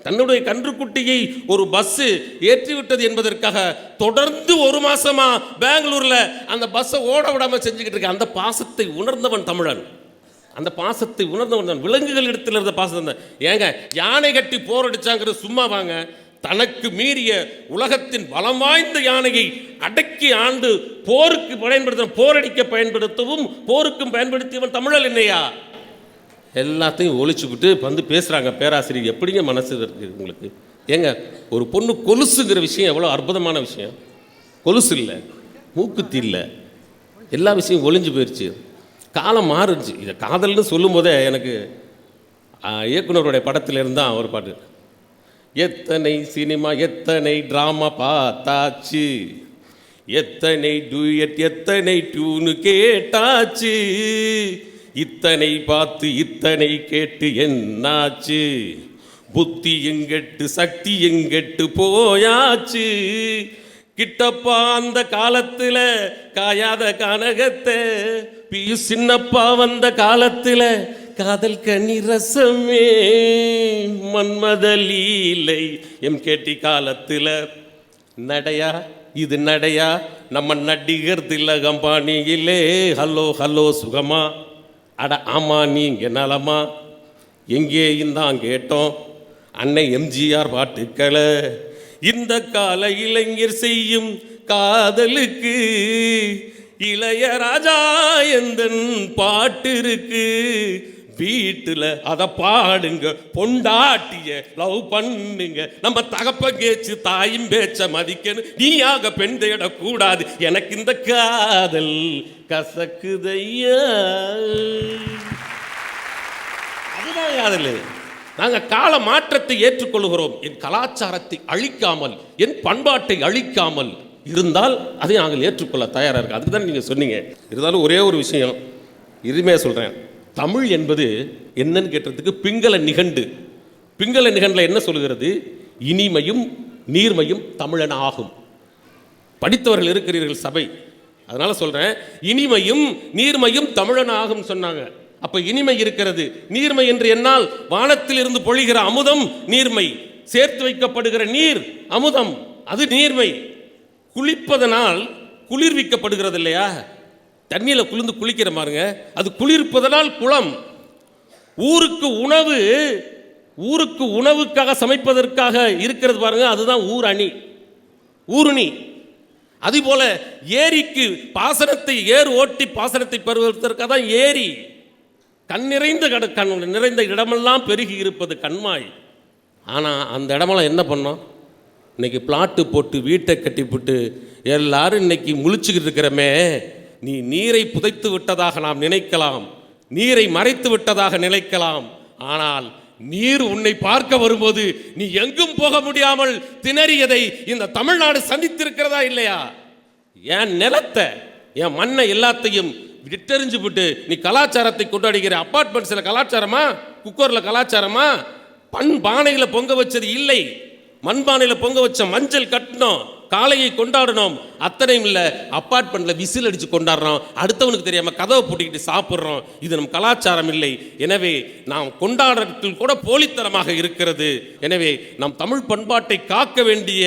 தன்னுடைய கன்றுக்குட்டியை ஒரு பஸ்ஸு ஏற்றி விட்டது என்பதற்காக தொடர்ந்து 1 மாசமா பெங்களூர்ல அந்த பஸ்ஸை ஓட விடாம செஞ்சுக்கிட்டு இருக்க. அந்த பாசத்தை உணர்ந்தவன் தமிழன். அந்த பாசத்தை உணர்ந்தவன் தான். விலங்குகள் இடத்துல இருந்த பாசம் தான். ஏங்க, யானை கட்டி போர் அடிச்சாங்கிறது சும்மா வாங்க. தனக்கு மீறிய உலகத்தின் பலம் வாய்ந்த யானையை அடக்கி ஆண்டு போருக்கு பயன்படுத்த, போரடிக்க பயன்படுத்தவும் போருக்கும் பயன்படுத்தியவன் தமிழன் இல்லையா? எல்லாத்தையும் ஒழிச்சுக்கிட்டு வந்து பேசுகிறாங்க பேராசிரியர். எப்படிங்க மனசு இருக்குது உங்களுக்கு? ஏங்க, ஒரு பொண்ணு கொலுசுங்கிற விஷயம் எவ்வளோ அற்புதமான விஷயம். கொலுசு இல்லை, மூக்குத்தி இல்லை, எல்லா விஷயம் ஒழிஞ்சு போயிடுச்சு. காலம் மாறுச்சு. இதை காதல்னு சொல்லும் போதே எனக்கு இயக்குனருடைய படத்திலிருந்து தான் ஒரு பாட்டு. எத்தனை சினிமா எத்தனை ட்ராமா பார்த்தாச்சு, எத்தனை டூயட் எத்தனை டியூனு கேட்டாச்சு, இத்தனை பார்த்து இத்தனை கேட்டு என்னாச்சு, புத்தி எங்கெட்டு சக்தி எங்கெட்டு போயாச்சு, கிட்டப்பா அந்த காலத்தில் காயாத கனகத்தை, பியு சின்னப்பா வந்த காலத்தில் காதல் கனி ரசமே மன்மத லீலை கேட்டி காலத்தில் நடையா இது நடையா நம்ம நடிகர் திலகம்பாணியிலே ஹலோ ஹலோ சுகமா அட ஆமா நீங்க நலமா எங்கேயும் தான் கேட்டோம் அன்னை எம்ஜிஆர் பாட்டுக்களை இந்த கால இளைஞர் செய்யும் காதலுக்கு இளையராஜா எந்தன் பாட்டு இருக்கு வீட்டில் அதை பாடுங்க பொண்டாட்டிய லவ் பண்ணுங்க நம்ம தகப்ப கேச்சு தாயும் பேச்ச மதிக்கணும் நீயாக பெண் தேடக்கூடாது எனக்கு இந்த காதல் கசக்குதையா அதுதான் காதல். நாங்கள் கால மாற்றத்தை ஏற்றுக்கொள்கிறோம். என் கலாச்சாரத்தை அழிக்காமல் என் பண்பாட்டை அழிக்காமல் இருந்தால் அதை நாங்கள் ஏற்றுக்கொள்ள தயாராக இருக்கோம். அதுக்கு தான் நீங்கள் சொன்னீங்க. இருந்தாலும் ஒரே ஒரு விஷயம் இதுமே சொல்கிறேன். தமிழ் என்பது என்னன்னு கேட்டதுக்கு பிங்கள நிகண்டு. பிங்கள நிகண்டில் என்ன சொல்கிறது? இனிமையும் நீர்மையும் தமிழன் ஆகும். படித்தவர்கள் இருக்கிறீர்கள் சபை, அதனால் சொல்கிறேன். இனிமையும் நீர்மையும் தமிழன் ஆகும் சொன்னாங்க. அப்ப இனிமை இருக்கிறது. நீர்மை என்று என்னால் வானத்தில் இருந்து பொழிகிற அமுதம் நீர்மை, சேர்த்து வைக்கப்படுகிற நீர் அமுதம், அது நீர்மை. குளிப்பதனால் குளிர்விக்கப்படுகிறது இல்லையா? தண்ணியில குளிர்ந்து குளிக்கிற பாருங்க, அது குளிர்ப்பதனால் குளம். ஊருக்கு உணவு, ஊருக்கு உணவுக்காக சமைப்பதற்காக இருக்கிறது பாருங்க, அதுதான் ஊரணி, ஊருணி. அதுபோல ஏரிக்கு பாசனத்தை ஏர் ஓட்டி பாசனத்தை பெறுவதற்காக தான் ஏரி. கண் நிறைந்த இடமெல்லாம் பெருகி இருப்பது கண்மாய். ஆனால் அந்த இடமெல்லாம் என்ன பண்ணோம்? இன்னைக்கு பிளாட்டு போட்டு வீட்டை கட்டிவிட்டு எல்லாரும் இன்னைக்கு முழிச்சுக்கிட்டு இருக்கிறமே. நீ நீரை புதைத்து விட்டதாக நாம் நினைக்கலாம், நீரை மறைத்து விட்டதாக நினைக்கலாம். ஆனால் நீர் உன்னை பார்க்க வரும்போது நீ எங்கும் போக முடியாமல் திணறியதை இந்த தமிழ்நாடு சந்தித்திருக்கிறதா இல்லையா? என் நிலத்தை, என் மண்ணை எல்லாத்தையும் விட்டெறிஞ்சு விட்டு நீ கலாச்சாரத்தை கொண்டாடுகிற. அப்பார்ட்மெண்ட்ஸில் கலாச்சாரமா? குக்கரில் கலாச்சாரமா? பானையில் பொங்க வச்சது இல்லை, மண்பானையில் பொங்க வச்ச மஞ்சள் கட்டணும், காளையை கொண்டாடணும், அத்தனையும் இல்லை. அப்பார்ட்மெண்ட்டில் விசில் அடித்து கொண்டாடுறோம், அடுத்தவனுக்கு தெரியாமல் கதவை பூட்டிக்கிட்டு சாப்பிட்றோம். இது நம் கலாச்சாரம் இல்லை. எனவே நாம் கொண்டாடுறதில் கூட போலித்தனமாக இருக்கிறது. எனவே நம் தமிழ் பண்பாட்டை காக்க வேண்டிய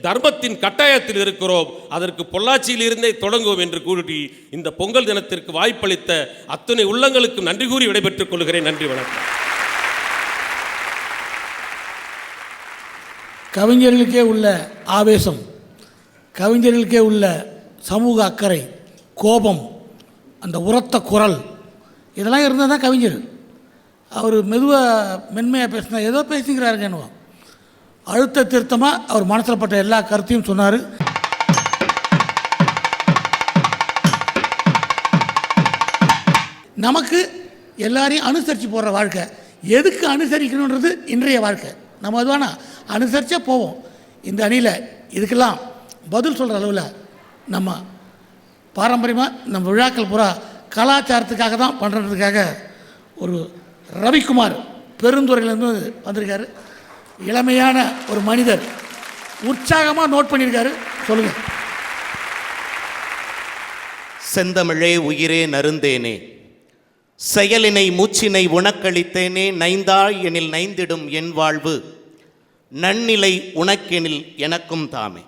தர்மத்தின் கட்டாயத்தில் இருக்கிறோம். அதற்கு பொள்ளாச்சியில் இருந்தே தொடங்குவோம் என்று கூறி இந்த பொங்கல் தினத்திற்கு வாய்ப்பளித்த அத்தனை உள்ளங்களுக்கு நன்றி கூறி விடைபெற்றுக் கொள்கிறேன். நன்றி, வணக்கம். கவிஞர்களுக்கே உள்ள ஆவேசம், கவிஞர்களுக்கே உள்ள சமூக அக்கறை, கோபம், அந்த உரத்த குரல், இதெல்லாம் இருந்தால் தான் கவிஞர். அவர் மெதுவாக மென்மையாக பேசினா ஏதோ பேசிக்கிறாருங்கன்னுவோம். அழுத்த திருத்தமாக அவர் மனசில் பட்ட எல்லா கருத்தையும் சொன்னார். நமக்கு எல்லாரையும் அனுசரித்து போகிற வாழ்க்கை. எதுக்கு அனுசரிக்கணுன்றது இன்றைய வாழ்க்கை. நம்ம அதுவானா அனுசரித்தே போவோம். இந்த அணியில் இதுக்கெல்லாம் பதில் சொல்கிற அளவில் நம்ம பாரம்பரியமாக நம்ம விழாக்கள் பூரா கலாச்சாரத்துக்காக தான் பண்ணுறதுக்காக ஒரு ரவிக்குமார் பெருந்துறையிலேருந்து வந்திருக்காரு. இளமையான ஒரு மனிதர், உற்சாகமாக நோட் பண்ணியிருக்காரு. சொல்லுங்கள். செந்தமிழே உயிரே நருந்தேனே, செயலினை மூச்சினை உனக்களித்தேனே, நைந்தாள் எனில் நைந்திடும் என் வாழ்வு, நன்னிலை உனக்கெனில் எனக்கும் தாமே.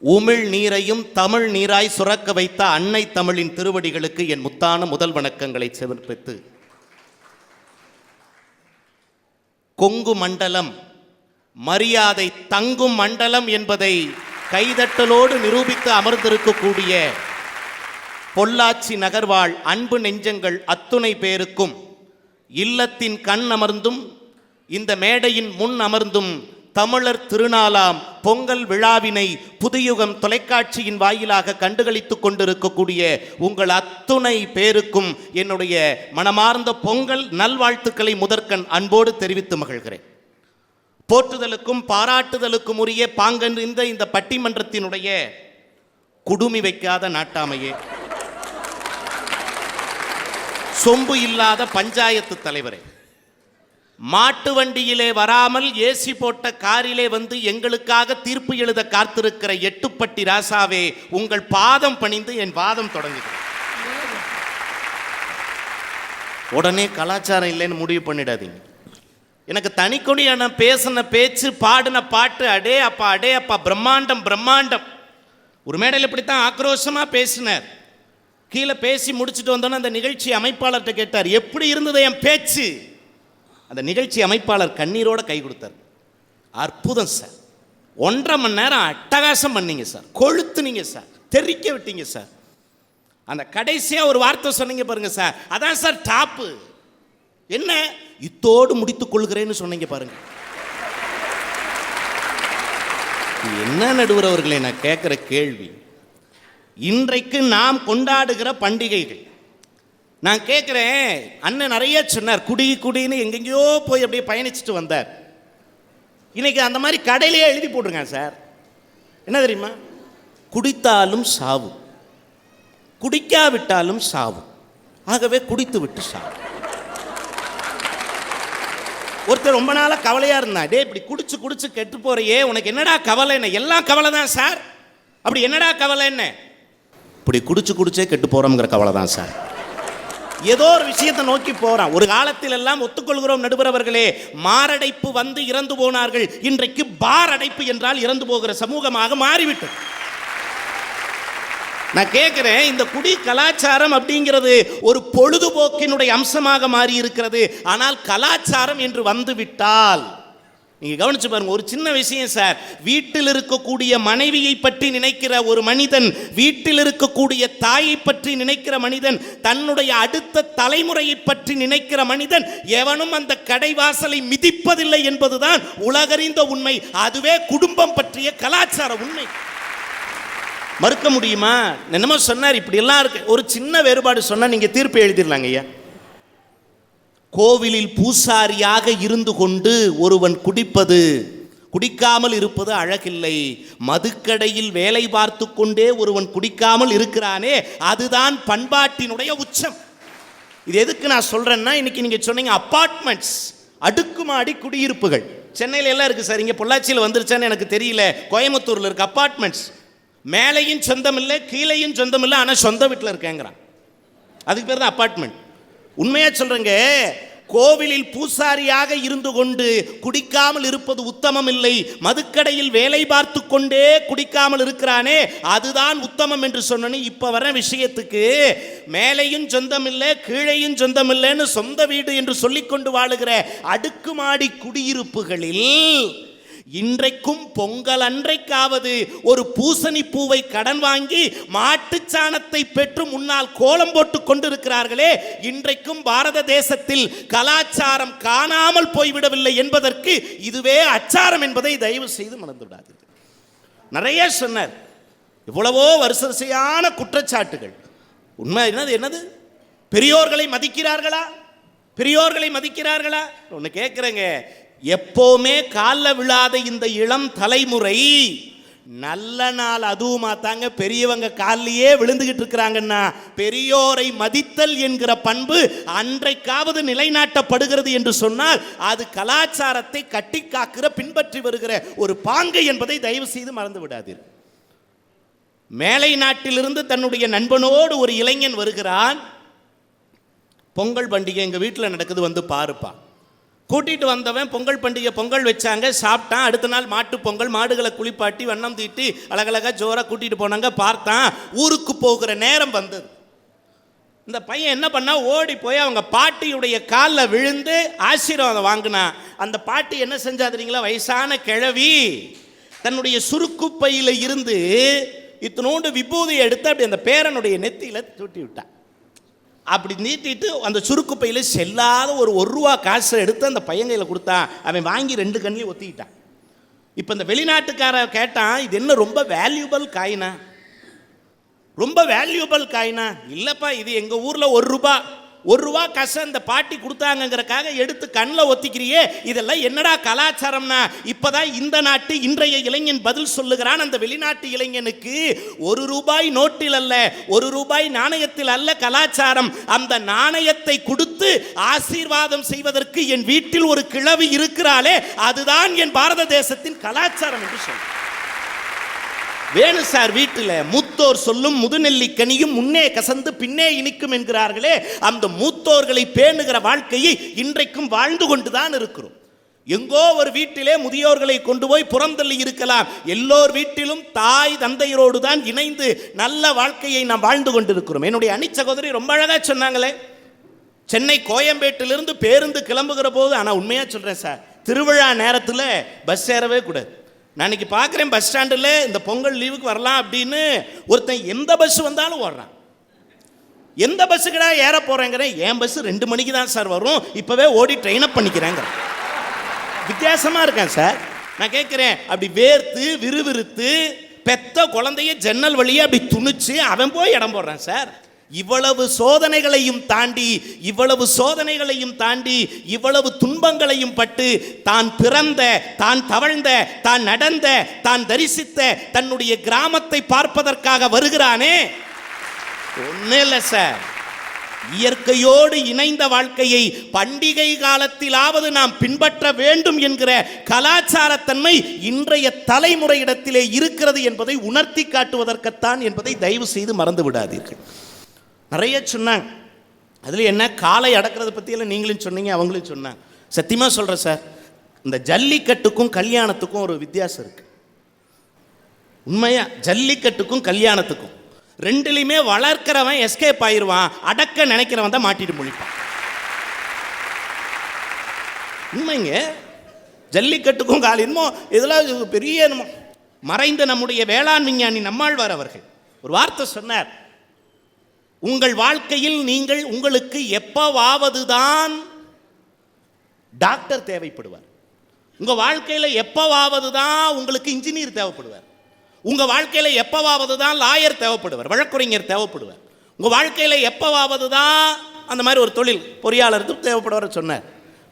உமிழ் நீரையும் தமிழ் நீராய் சுரக்க வைத்த அன்னை தமிழின் திருவடிகளுக்கு என் முத்தான முதல் வணக்கங்களை சமர்ப்பித்து, கொங்கு மண்டலம் மரியாதை தங்கும் மண்டலம் என்பதை கைதட்டலோடு நிரூபித்து அமர்ந்திருக்கக்கூடிய பொள்ளாச்சி நகர்வாழ் அன்பு நெஞ்சங்கள் அத்துணை பேருக்கும், இல்லத்தின் கண் அமர்ந்தும் இந்த மேடையின் முன் அமர்ந்தும் தமிழர் திருநாளாம் பொங்கல் விழாவினை புதுயுகம் தொலைக்காட்சியின் வாயிலாக கண்டுகளித்துக் கொண்டிருக்கக்கூடிய உங்கள் அத்துணை பேருக்கும் என்னுடைய மனமார்ந்த பொங்கல் நல்வாழ்த்துக்களை முதற்கண் அன்போடு தெரிவித்து மகிழ்கிறேன். போற்றுதலுக்கும் பாராட்டுதலுக்கும் உரிய பாங்கன் இந்த பட்டிமன்றத்தினுடைய குடுமி வைக்காத நாட்டாமையே, சொம்பு இல்லாத பஞ்சாயத்து தலைவரே, மாட்டு வண்டியிலே வராமல் ஏசி போட்ட காரிலே வந்து எங்களுக்காக தீர்ப்பு எழுத காத்திருக்கிற எட்டுப்பட்டி ராசாவே, உங்கள் பாதம் பணிந்து என் வாதம் தொடங்குகிறேன். உடனே கலாச்சாரம் இல்லைன்னு முடிவு பண்ணிடாதீங்க. எனக்கு தனிக்கொடியான பேசின பேச்சு, பாடின பாட்டு, அடே அப்பா பிரம்மாண்டம் பிரம்மாண்டம். ஒரு மேடையில் இப்படித்தான் ஆக்ரோஷமாக பேசினார். கீழே பேசி முடிச்சுட்டு வந்தோன்னே அந்த நிகழ்ச்சி அமைப்பாளர்கிட்ட கேட்டார், எப்படி இருந்தது என் பேச்சு? அந்த நிகழ்ச்சி அமைப்பாளர் கண்ணீரோட கை கொடுத்தார். அற்புதம் சார், 1.5 மணி நேரம் அட்டகாசம் பண்ணீங்க சார், கொழுத்துனீங்க சார், தெரிக்க விட்டீங்க சார். அந்த கடைசியாக ஒரு வார்த்தை சொன்னீங்க பாருங்க சார், அதான் சார் டாப்பு. என்ன, இத்தோடு முடித்துக் கொள்கிறேன்னு சொன்னீங்க பாருங்க. என்ன நடுவர் அவர்களே, நான் கேட்குற கேள்வி, இன்றைக்கு நாம் கொண்டாடுகிற பண்டிகைகள், நான் கேட்குறேன், அண்ணன் நிறைய சொன்னார், குடின்னு எங்கெங்கேயோ போய் அப்படியே பயணிச்சுட்டு வந்தார். இன்னைக்கு அந்த மாதிரி கடையிலேயே எழுதி போட்டிருக்காங்க சார். என்ன தெரியுமா? குடித்தாலும் சாவு, குடிக்காவிட்டாலும் சாவு, ஆகவே குடித்து விட்டு சாவு. ஒருத்தர் ரொம்ப நாளாக கவலையாக இருந்தான், டே இப்படி குடிச்சு கெட்டு போறையே, உனக்கு என்னடா கவலை? என்ன, எல்லாம் கவலை தான் சார். அப்படி என்னடா கவலை? என்ன, இப்படி குடிச்சே கெட்டு போகிறோம்ங்கிற கவலை தான் சார். ஏதோ ஒரு விஷயத்தை நோக்கி போறான். ஒரு காலத்தில் எல்லாம் ஒத்துக்கொள்கிறோம் நடுவர் அவர்களே, மாரடைப்பு வந்து இறந்து போனார்கள். இன்றைக்கு பார் அடைப்பு என்றால் இறந்து போகிற சமூகமாக மாறிவிட்டது. நான் கேட்கிறேன், இந்த குடி கலாச்சாரம் அப்படிங்கிறது ஒரு பொழுதுபோக்கினுடைய அம்சமாக மாறி இருக்கிறது. ஆனால் கலாச்சாரம் என்று வந்து விட்டால், நீங்க கவனிச்சு பாருங்க, ஒரு சின்ன விஷயம் சார். வீட்டில் இருக்கக்கூடிய மனைவியை பற்றி நினைக்கிற ஒரு மனிதன், வீட்டில் இருக்கக்கூடிய தாயை பற்றி நினைக்கிற மனிதன், தன்னுடைய அடுத்த தலைமுறையை பற்றி நினைக்கிற மனிதன் எவனும் அந்த கடைவாசலை மிதிப்பதில்லை என்பதுதான் உலகறிந்த உண்மை. அதுவே குடும்பம் பற்றிய கலாச்சார உண்மை. மறுக்க முடியுமா? என்னமோ சொன்னார், இப்படி எல்லாம் இருக்கு. ஒரு சின்ன வேறுபாடு சொன்னா நீங்க தீர்ப்பு எழுதிடலாங்க ஐயா. கோவிலில் பூசாரியாக இருந்து கொண்டு ஒருவன் குடிப்பது, குடிக்காமல் இருப்பது அழகில்லை. மதுக்கடையில் வேலை பார்த்து கொண்டே ஒருவன் குடிக்காமல் இருக்கிறானே, அதுதான் பண்பாட்டினுடைய உச்சம். இது எதுக்கு நான் சொல்றேன்னா, இன்னைக்கு நீங்க சொன்னீங்க அபார்ட்மெண்ட்ஸ், அடுக்குமாடி குடியிருப்புகள் சென்னையில் எல்லாம் இருக்கு சார். இங்கே பொள்ளாச்சியில் வந்துருச்சான்னு எனக்கு தெரியல. கோயம்புத்தூரில் இருக்கு அபார்ட்மெண்ட்ஸ். மேலையும் சொந்தம் இல்லை, கீழையும் சொந்தம் இல்லை, ஆனால் சொந்த வீட்டில் இருக்கேங்கிறான். அதுக்கு பேர் தான் அபார்ட்மெண்ட். உண்மையா சொல்றேங்க, கோவிலில் பூசாரியாக இருந்து கொண்டு குடிக்காமல் இருப்பது உத்தமம் இல்லை. மதுக்கடையில் வேலை பார்த்து கொண்டே குடிக்காமல் இருக்கிறானே, அதுதான் உத்தமம் என்று சொன்னேன். இப்ப வர விஷயத்துக்கு, மேலையும் சொந்தம் இல்லை, கீழையும் சொந்தம் இல்லைன்னு சொந்த வீடு என்று சொல்லிக்கொண்டு வாழுகிற அடுக்குமாடி குடியிருப்புகளில் இன்றைக்கும் பொங்கல் அன்றைக்காவது ஒரு பூசணி பூவை கடன் வாங்கி மாட்டுச்சாணத்தை பெற்று முன்னால் கோலம் போட்டு கொண்டிருக்கிறார்களே, இன்றைக்கும் பாரத தேசத்தில் கலாச்சாரம் காணாமல் போய்விடவில்லை என்பதற்கு இதுவே அச்சாரம் என்பதை தயவு செய்து மறந்து விடாதீர்கள். நிறைய சொன்னார், இவ்வளவோ வரிசையான குற்றச்சாட்டுகள். உண்மை என்னது? பெரியோர்களை மதிக்கிறார்களா? பெரியோர்களை மதிக்கிறார்களா? ஒன்று கேட்குறேங்க, எப்போவுமே காலில் விழாத இந்த இளம் தலைமுறை நல்ல நாள் அதுவுமா தாங்க பெரியவங்க காலிலேயே விழுந்துகிட்டு இருக்கிறாங்கன்னா, பெரியோரை மதித்தல் என்கிற பண்பு அன்றைக்காவது நிலைநாட்டப்படுகிறது என்று சொன்னால் அது கலாச்சாரத்தை கட்டி காக்கிற, பின்பற்றி வருகிற ஒரு பாங்கு என்பதை தயவு செய்து மறந்து விடாதீர்கள். மேலை நாட்டிலிருந்து தன்னுடைய நண்பனோடு ஒரு இளைஞன் வருகிறான். பொங்கல் பண்டிகை எங்கள் வீட்டில் நடக்குது, வந்து பாருப்பா. கூட்டிகிட்டு வந்தவன் பொங்கல் பண்டிகை, பொங்கல் வச்சாங்க, சாப்பிட்டான். அடுத்த நாள் மாட்டு பொங்கல், மாடுகளை குளிப்பாட்டி வண்ணம் தீட்டி அழகழகாக ஜோராக கூட்டிகிட்டு போனாங்க. பார்த்தான், ஊருக்கு போகிற நேரம் வந்தது. இந்த பையன் என்ன பண்ணா, ஓடி போய் அவங்க பாட்டியுடைய காலில் விழுந்து ஆசீர்வாதம் வாங்கினா. அந்த பாட்டி என்ன செஞ்சா தெரியுங்களா? வயசான கிழவி தன்னுடைய சுருக்கு பையில இருந்து இத்தனோண்டு விபூதியை எடுத்து அப்படி அந்த பேரனுடைய நெத்தியில தூட்டி விட்டான். அப்படி நீட்டிட்டு அந்த சுருக்கு பையில செல்லாத ஒரு ரூபா காசை எடுத்து அந்த பையங்கையில் கொடுத்தான். அவன் வாங்கி 2 கண்ணிலையும் ஒத்திக்கிட்டான். இப்போ இந்த வெளிநாட்டுக்கார கேட்டான், இது என்ன ரொம்ப வேல்யூபிள் காயினா? ரொம்ப வேல்யூபிள் காயினா? இல்லைப்பா, இது எங்கள் ஊரில் 1 ரூபா காசை அந்த பாட்டி கொடுத்தாங்கிறக்காக எடுத்து கண்ணில் ஒத்திக்கிறியே, இதெல்லாம் என்னடா கலாச்சாரம்னா? இப்போதான் இந்த நாட்டு இன்றைய இளைஞன் பதில் சொல்லுகிறான் அந்த வெளிநாட்டு இளைஞனுக்கு. 1 ரூபாய் நோட்டில் அல்ல, 1 ரூபாய் நாணயத்தில் அல்ல கலாச்சாரம். அந்த நாணயத்தை கொடுத்து ஆசீர்வாதம் செய்வதற்கு என் வீட்டில் ஒரு கிழவி இருக்கிறாளே, அதுதான் என் பாரத தேசத்தின் கலாச்சாரம் என்று சொல்ல. வேணும் சார். வீட்டில் மூத்தோர் சொல்லும் முதுநெல்லிக்கனியும் முன்னே கசந்து பின்னே இனிக்கும் என்கிறார்களே, அந்த மூத்தோர்களை பேணுகிற வாழ்க்கையை இன்றைக்கும் வாழ்ந்து கொண்டுதான் இருக்கிறோம். எங்கோ ஒரு வீட்டிலே முதியோர்களை கொண்டு போய் புறந்தள்ளி இருக்கலாம். எல்லோர் வீட்டிலும் தாய் தந்தையரோடு தான் இணைந்து நல்ல வாழ்க்கையை நாம் வாழ்ந்து கொண்டிருக்கிறோம். என்னுடைய அணி சகோதரி ரொம்ப அழகா சொன்னாங்களே, சென்னை கோயம்பேட்டிலிருந்து பேருந்து கிளம்புகிற போது, ஆனால் உண்மையாக சொல்கிறேன் சார், திருவிழா நேரத்தில் பஸ் ஏறவே கூடாது. நான் இன்னைக்கு பார்க்குறேன் பஸ் ஸ்டாண்டில் இந்த பொங்கல் லீவுக்கு வரலாம் அப்படின்னு ஒருத்தன் எந்த பஸ் வந்தாலும் ஓடுறான். எந்த பஸ்ஸுக்கடா ஏற போகிறேங்கிறேன். என் பஸ் 2 மணிக்கு தான் சார் வரும், இப்போவே ஓடி ட்ரெயின் அப் பண்ணிக்கிறேங்க. வித்தியாசமாக இருக்கேன் சார். நான் கேட்குறேன், அப்படி வேர்த்து விறுவிறுத்து பெத்த குழந்தைய ஜன்னல் வழியே அப்படி துணிச்சு அவன் போய் இடம் போடுறான் சார். இவ்வளவு சோதனைகளையும் தாண்டி இவ்வளவு துன்பங்களையும் பட்டு தான் பிறந்த, தான் தவழ்ந்த, தான் நடந்த, தான் தரிசித்த தன்னுடைய கிராமத்தை பார்ப்பதற்காக வருகிறானே, ஒன்றும் இல்லை சார். இயற்கையோடு இணைந்த வாழ்க்கையை பண்டிகை காலத்திலாவது நாம் பின்பற்ற வேண்டும் என்கிற கலாச்சாரத்தன்மை இன்றைய தலைமுறையிடத்திலே இருக்கிறது என்பதை உணர்த்தி காட்டுவதற்குத்தான் என்பதை தயவு செய்து மறந்து விடாதீர்கள். நிறைய சொன்னாங்க. அதில் என்ன காலை அடக்கிறத பற்றியெல்லாம் நீங்களும் சொன்னீங்க, அவங்களும் சொன்னாங்க. சத்தியமாக சொல்கிறேன் சார், இந்த ஜல்லிக்கட்டுக்கும் கல்யாணத்துக்கும் ஒரு வித்தியாசம் இருக்குது. உண்மையா, ஜல்லிக்கட்டுக்கும் கல்யாணத்துக்கும் ரெண்டுலையுமே வளர்க்கிறவன் எஸ்கேப் ஆயிடுவான், அடக்க நினைக்கிறவன் தான் மாட்டிட்டு முழிப்பான். உண்மைங்க. ஜல்லிக்கட்டுக்கும் என்னமோ இதெல்லாம் பெரிய மறைந்த நம்முடைய வேளாண் விஞ்ஞானி நம்மாழ்வார் அவர்கள் ஒரு வார்த்தை சொன்னார். உங்கள் வாழ்க்கையில் உங்களுக்கு எப்பவாவது தான் டாக்டர் தேவைப்படுவார். உங்க வாழ்க்கையில் எப்பவாவது தான் உங்களுக்கு இன்ஜினியர் தேவைப்படுவார். உங்க வாழ்க்கையில் எப்பவாவது தான் லாயர் தேவைப்படுவார், வழக்குரைஞர் தேவைப்படுவார். உங்க வாழ்க்கையில் எப்பவாவது தான் அந்த மாதிரி ஒரு தொழில் பொறியாளருக்கு தேவைப்படுவார் சொன்னார்.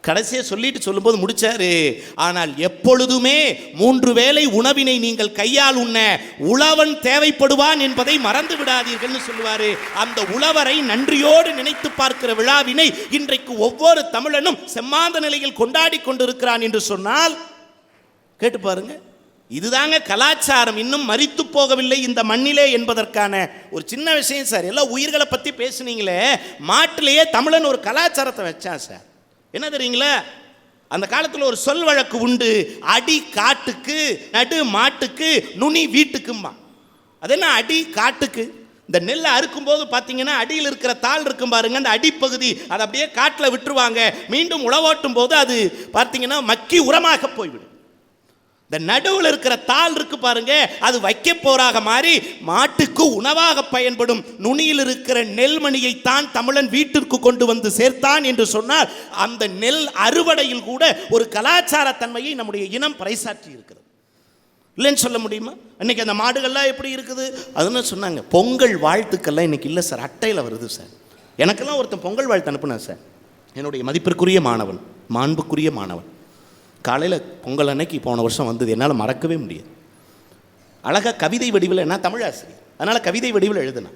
கடைசியாக சொல்லிட்டு சொல்லும்போது முடிச்சாரு, ஆனால் எப்பொழுதுமே 3 வேளை உணவினை நீங்கள் கையால் உண்ண உழவன் தேவைப்படுவான் என்பதை மறந்து விடாதீர்கள்னு சொல்லுவாரு. அந்த உழவரை நன்றியோடு நினைத்து பார்க்கிற விழாவினை இன்றைக்கு ஒவ்வொரு தமிழனும் செம்மாந்த நிலையில் கொண்டாடி கொண்டிருக்கிறான் என்று சொன்னால் கேட்டு பாருங்க. இதுதாங்க கலாச்சாரம், இன்னும் மரித்து போகவில்லை இந்த மண்ணிலே என்பதற்கான ஒரு சின்ன விஷயம் சார். எல்லாம் உயிர்களை பற்றி பேசுனீங்களே, மாட்டிலேயே தமிழன் ஒரு கலாச்சாரத்தை வச்சான் சார். என்ன தெரியுங்களா, அந்த காலத்தில் ஒரு சொல் வழக்கு உண்டு, அடி காட்டுக்கு நடு மாட்டுக்கு நுனி வீட்டுக்குமா. அது என்ன அடி காட்டுக்கு? இந்த நெல்லை அறுக்கும் போது பார்த்தீங்கன்னா அடியில் இருக்கிற தாள் இருக்கும் பாருங்க, அந்த அடிப்பகுதி அதை அப்படியே காட்டில் விட்டுருவாங்க. மீண்டும் உழவோட்டும் போது அது பார்த்தீங்கன்னா மக்கி உரமாக போய்விடும். இந்த நடுவில் இருக்கிற தாள் இருக்கு பாருங்க, அது வைக்க போராக மாறி மாட்டுக்கு உணவாக பயன்படும் நுனியில் இருக்கிற நெல்மணியை தான் தமிழன் வீட்டிற்கு கொண்டு வந்து சேர்த்தான் என்று சொன்னால், அந்த நெல் அறுவடையில் கூட ஒரு கலாச்சாரத்தன்மையை நம்முடைய இனம் பறைசாற்றி இருக்கிறது. இல்லைன்னு சொல்ல முடியுமா? இன்னைக்கு அந்த மாடுகள்லாம் எப்படி இருக்குது அதுன்னு சொன்னாங்க. பொங்கல் வாழ்த்துக்கள்லாம் இன்னைக்கு இல்லை சார், அட்டையில் வருது சார். எனக்கெல்லாம் ஒருத்தன் பொங்கல் வாழ்த்து அனுப்புனேன் சார். என்னுடைய மதிப்பிற்குரிய மாணவன், மாண்புக்குரிய மாணவன். காலையில் பொங்கல் அன்னைக்கு போன வருஷம் வந்தது, என்னால் மறக்கவே முடியாது. அழகாக கவிதை வடிவில், நான் தமிழ் ஆசிரியர், அதனால் கவிதை வடிவில் எழுதினேன்.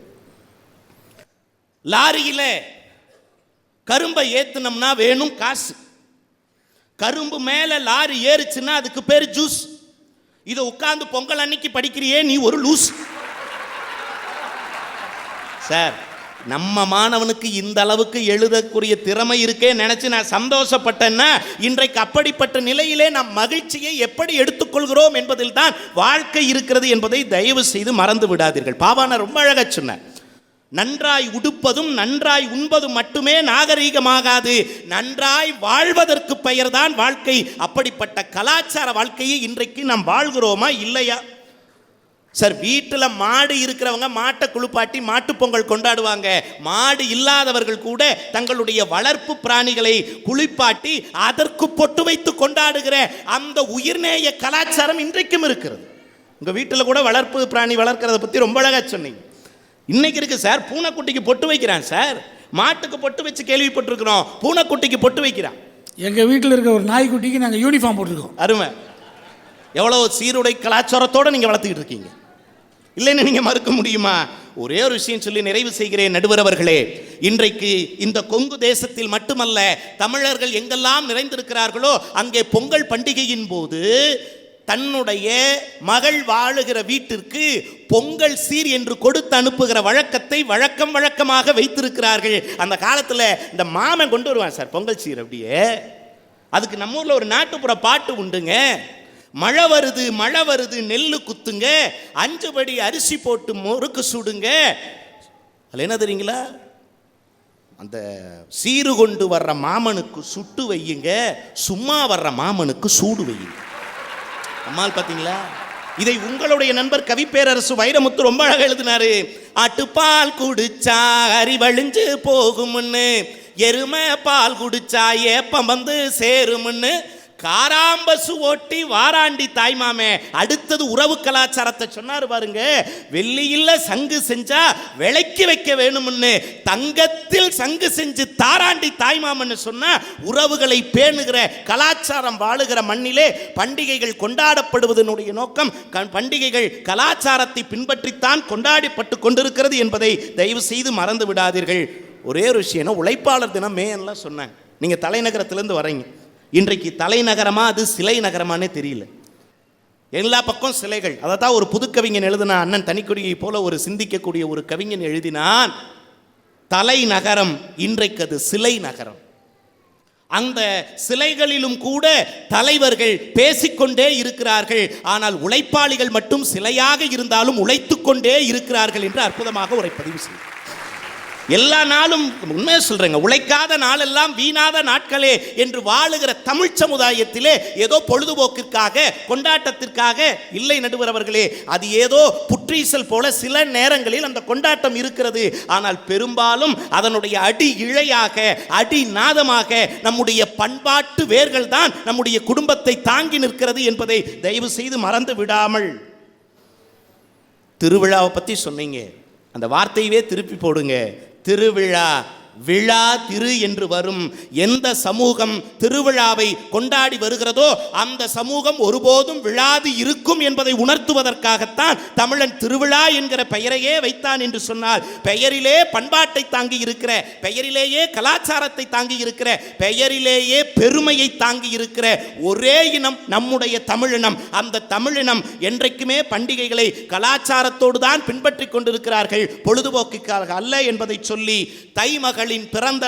லாரியில் கரும்பை ஏற்றினோம்னா வேணும் காசு. கரும்பு மேலே லாரி ஏறுச்சுன்னா அதுக்கு பேர் ஜூஸ். இதை உட்கார்ந்து பொங்கல் அன்னைக்கு படிக்கிறியே நீ ஒரு லூஸ். சார், நம்ம மாணவனுக்கு இந்த அளவுக்கு எழுதக்கூடிய திறமை இருக்கே நினைச்சு நான் சந்தோஷப்பட்டேன்னா, இன்றைக்கு அப்படிப்பட்ட நிலையிலே நாம் மகிழ்ச்சியை எப்படி எடுத்துக்கொள்கிறோம் என்பதில் தான் வாழ்க்கை இருக்கிறது என்பதை தயவு செய்து மறந்து விடாதீர்கள். பாவாணர் ரொம்ப அழகா சொன்னார், நன்றாய் உடுப்பதும் நன்றாய் உண்பதும் மட்டுமே நாகரீகமாகாது, நன்றாய் வாழ்வதற்கு பெயர்தான் வாழ்க்கை. அப்படிப்பட்ட கலாச்சார வாழ்க்கையை இன்றைக்கு நாம் வாழ்கிறோமா இல்லையா? சார், வீட்டில் மாடு இருக்கிறவங்க மாட்டை குளிப்பாட்டி மாட்டு பொங்கல் கொண்டாடுவாங்க. மாடு இல்லாதவர்கள் கூட தங்களுடைய வளர்ப்பு பிராணிகளை குளிப்பாட்டி அதற்கு பொட்டு வைத்து கொண்டாடுகிற அந்த உயிர்நேய கலாச்சாரம் இன்றைக்கும் இருக்கிறது. உங்கள் வீட்டில் கூட வளர்ப்பு பிராணி வளர்க்கிறத பற்றி ரொம்ப அழகாக சொன்னீங்க. இன்னைக்கு இருக்கு சார், பூனைக்குட்டிக்கு பொட்டு வைக்கிறான் சார். மாட்டுக்கு பொட்டு வச்சு கேள்விப்பட்டிருக்கிறோம், பூனைக்குட்டிக்கு பொட்டு வைக்கிறான். எங்கள் வீட்டில் இருக்க ஒரு நாய்க்குட்டிக்கு நாங்கள் யூனிஃபார்ம் போட்டிருக்கோம். அருமை. எவ்வளோ சீருடை கலாச்சாரத்தோடு நீங்கள் வளர்த்துக்கிட்டு இருக்கீங்க, இல்லைன்னு நீங்கள் மறுக்க முடியுமா? ஒரே ஒரு விஷயம் சொல்லி நிறைவு செய்கிறேன் நடுவர் அவர்களே. இன்றைக்கு இந்த கொங்கு தேசத்தில் மட்டுமல்ல, தமிழர்கள் எங்கெல்லாம் நிறைந்திருக்கிறார்களோ அங்கே பொங்கல் பண்டிகையின் போது தன்னுடைய மகள் வாழுகிற வீட்டிற்கு பொங்கல் சீர் என்று கொடுத்து அனுப்புகிற வழக்கத்தை வழக்கமாக வைத்திருக்கிறார்கள். அந்த காலத்தில் இந்த மாமன் கொண்டு வருவான் சார் பொங்கல் சீர். அப்படியே அதுக்கு நம்ம ஊரில் ஒரு நாட்டுப்புற பாட்டு உண்டுங்க. மழை வருது நெல்லு குத்துங்க, 5 படி அரிசி போட்டு முறுக்கு சுடுங்க. அது என்ன தெரியுங்களா? அந்த சீரு கொண்டு வர்ற மாமனுக்கு சுட்டு வையுங்க, சும்மா வர்ற மாமனுக்கு சூடு வையுங்க. அம்மாள் பார்த்தீங்களா? இதை உங்களுடைய நண்பர் கவிப்பேரரசு வைரமுத்து ரொம்ப அழகாக எழுதினாரு. ஆட்டுப்பால் குடிச்சா அறிவழிஞ்சு போகும்னு, எருமை பால் குடிச்சா ஏப்பம் வந்து சேரும்னு, காராம்பசு ஓட்டி வாராண்டி தாய்மாமே. அடுத்தது உறவு கலாச்சாரத்தை சொன்னார் பாருங்க. வெள்ளியில் சங்கு செஞ்சா விலைக்கு வைக்க வேணும்னு, தங்கத்தில் சங்கு செஞ்சு தாராண்டி தாய்மாமன்னு சொன்னா உறவுகளை பேணுகிற கலாச்சாரம் வாழுகிற மண்ணிலே பண்டிகைகள் கொண்டாடப்படுவதனுடைய நோக்கம் பண்டிகைகள் கலாச்சாரத்தை பின்பற்றித்தான் கொண்டாடப்பட்டு கொண்டிருக்கிறது என்பதை தயவு செய்து மறந்து விடாதீர்கள். ஒரே ஒரு விஷயம், உழைப்பாளர் தினம் மேலாம் சொன்னாங்க. நீங்கள் தலைநகரத்திலேருந்து வரீங்க. இன்றைக்கு தலைநகரமா அது சிலை நகரமானே தெரியல. எல்லா பக்கம் சிலைகள். அதை தான் ஒரு புதுக்கவிஞன் எழுதினான். அண்ணன் தனிக்கொடியை போல ஒரு சிந்திக்கக்கூடிய ஒரு கவிஞன் எழுதினான், தலைநகரம் இன்றைக்கு அது சிலை நகரம். அந்த சிலைகளிலும் கூட தலைவர்கள் பேசிக்கொண்டே இருக்கிறார்கள், ஆனால் உழைப்பாளிகள் மட்டும் சிலையாக இருந்தாலும் உழைத்துக்கொண்டே இருக்கிறார்கள் என்று அற்புதமாக ஒரு பதிவு செய்யும். எல்லா நாளும் உண்மையை சொல்றேங்க, உழைக்காத நாளெல்லாம் வீணாத நாட்களே என்று வாழுகிற தமிழ் சமுதாயத்திலே ஏதோ பொழுதுபோக்கிற்காக கொண்டாட்டத்திற்காக இல்லை நடுவர் அவர்களே. அது ஏதோ புற்றீசல் போல சில நேரங்களில் அந்த கொண்டாட்டம் இருக்கிறது. ஆனால் பெரும்பாலும் அதனுடைய அடி இழையாக அடி நாதமாக நம்முடைய பண்பாட்டு வேர்கள் தான் நம்முடைய குடும்பத்தை தாங்கி நிற்கிறது என்பதை தயவு செய்து மறந்து விடாமல். திருவிழாவை பற்றி சொன்னீங்க, அந்த வார்த்தையவே திருப்பி போடுங்க. திருவிழா, விழா திரு என்று வரும். எந்த சமூகம் திருவிழாவை கொண்டாடி வருகிறதோ அந்த சமூகம் ஒருபோதும் விழாது இருக்கும் என்பதை உணர்த்துவதற்காகத்தான் தமிழன் திருவிழா என்கிற பெயரையே வைத்தான் என்று சொன்னால், பெயரிலே பண்பாட்டை தாங்கி இருக்கிற, பெயரிலேயே கலாச்சாரத்தை தாங்கி இருக்கிற, பெயரிலேயே பெருமையை தாங்கி இருக்கிற ஒரே இனம் நம்முடைய தமிழினம். அந்த தமிழினம் என்றைக்குமே பண்டிகைகளை கலாச்சாரத்தோடு தான் பின்பற்றி கொண்டிருக்கிறார்கள், பொழுதுபோக்குக்காக அல்ல என்பதை சொல்லி, தைமகளின் பிறந்த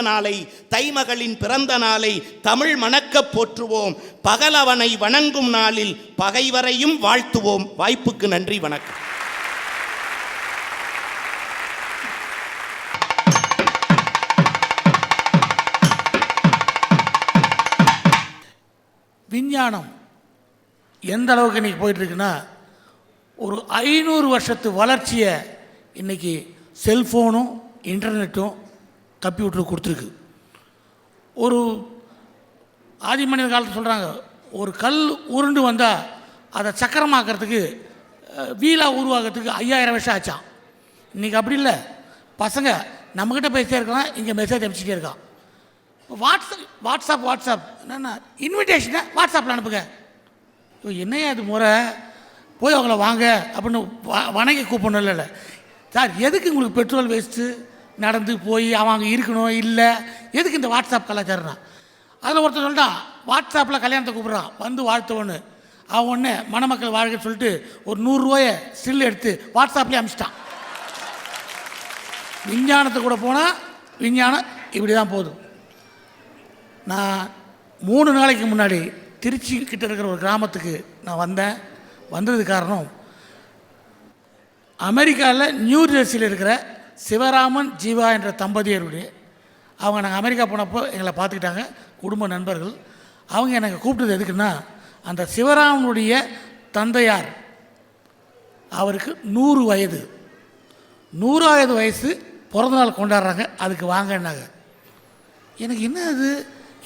நாளை தமிழ் மணக்க போற்றுவோம். பகலவனை வணங்கும் நாளில் பகைவரையும் வாழ்த்துவோம். வாய்ப்புக்கு நன்றி, வணக்கம். விஞ்ஞானம் எந்த அளவுக்கு இன்னைக்கு போயிட்டு இருக்குன்னா, ஒரு 500 வருஷத்து வளர்ச்சியை இன்னைக்கு செல்ஃபோனும் இன்டர்நெட்டும் கம்ப்யூட்டரும் கொடுத்துருக்கு. ஒரு ஆதி மனித காலத்தில் சொல்கிறாங்க, ஒரு கல் உருண்டு வந்தால் அதை சக்கரமாக்கிறதுக்கு வீலாக உருவாகிறதுக்கு 5000 வருஷம் ஆச்சான். இன்றைக்கி அப்படி இல்லை. பசங்க நம்மக்கிட்ட பேசிட்டே இருக்கலாம், இங்கே மெசேஜ் அனுப்பிச்சிட்டே இருக்கான். வாட்ஸ்அப் என்னென்னா இன்விடேஷனை வாட்ஸ்அப்பில் அனுப்புங்க. என்னையா அது முறை, போய் அவங்கள வாங்க அப்படின்னு வணங்கி கூப்பிடணும். இல்லை சார், எதுக்கு உங்களுக்கு பெட்ரோல் வேஸ்ட்டு, நடந்து போய் அவங்க இருக்கணும், இல்லை எதுக்கு இந்த வாட்ஸ்அப் கலாச்சாரம்னா? அதில் ஒருத்தர் சொல்லிட்டான், வாட்ஸ்அப்பில் கல்யாணத்தை கூப்பிட்றான், வந்து வாழ்த்தவொன்று. அவன் ஒன்று மணமக்கள் வாழ்க்கை சொல்லிட்டு ஒரு 100 ரூபாயை ஸ்டில் எடுத்து வாட்ஸ்அப்லேயே அனுப்பிச்சிட்டான். விஞ்ஞானத்தை கூட போனால் விஞ்ஞானம் இப்படி தான் போகுது. நான் 3 நாளைக்கு முன்னாடி திருச்சி கிட்ட இருக்கிற ஒரு கிராமத்துக்கு நான் வந்தது காரணம், அமெரிக்காவில் நியூ ஜெர்சியில் இருக்கிற சிவராமன் ஜீவா என்ற தம்பதியருடைய, அவங்க நாங்கள் அமெரிக்கா போனப்போ எங்களை பார்த்துக்கிட்டாங்க, குடும்ப நண்பர்கள். அவங்க எனக்கு கூப்பிட்டது எதுக்குன்னா, அந்த சிவராமனுடைய தந்தையார் அவருக்கு 100 வயது, 100வது வயசு பிறந்தநாள் கொண்டாடுறாங்க, அதுக்கு வாங்கினாங்க. எனக்கு என்ன அது,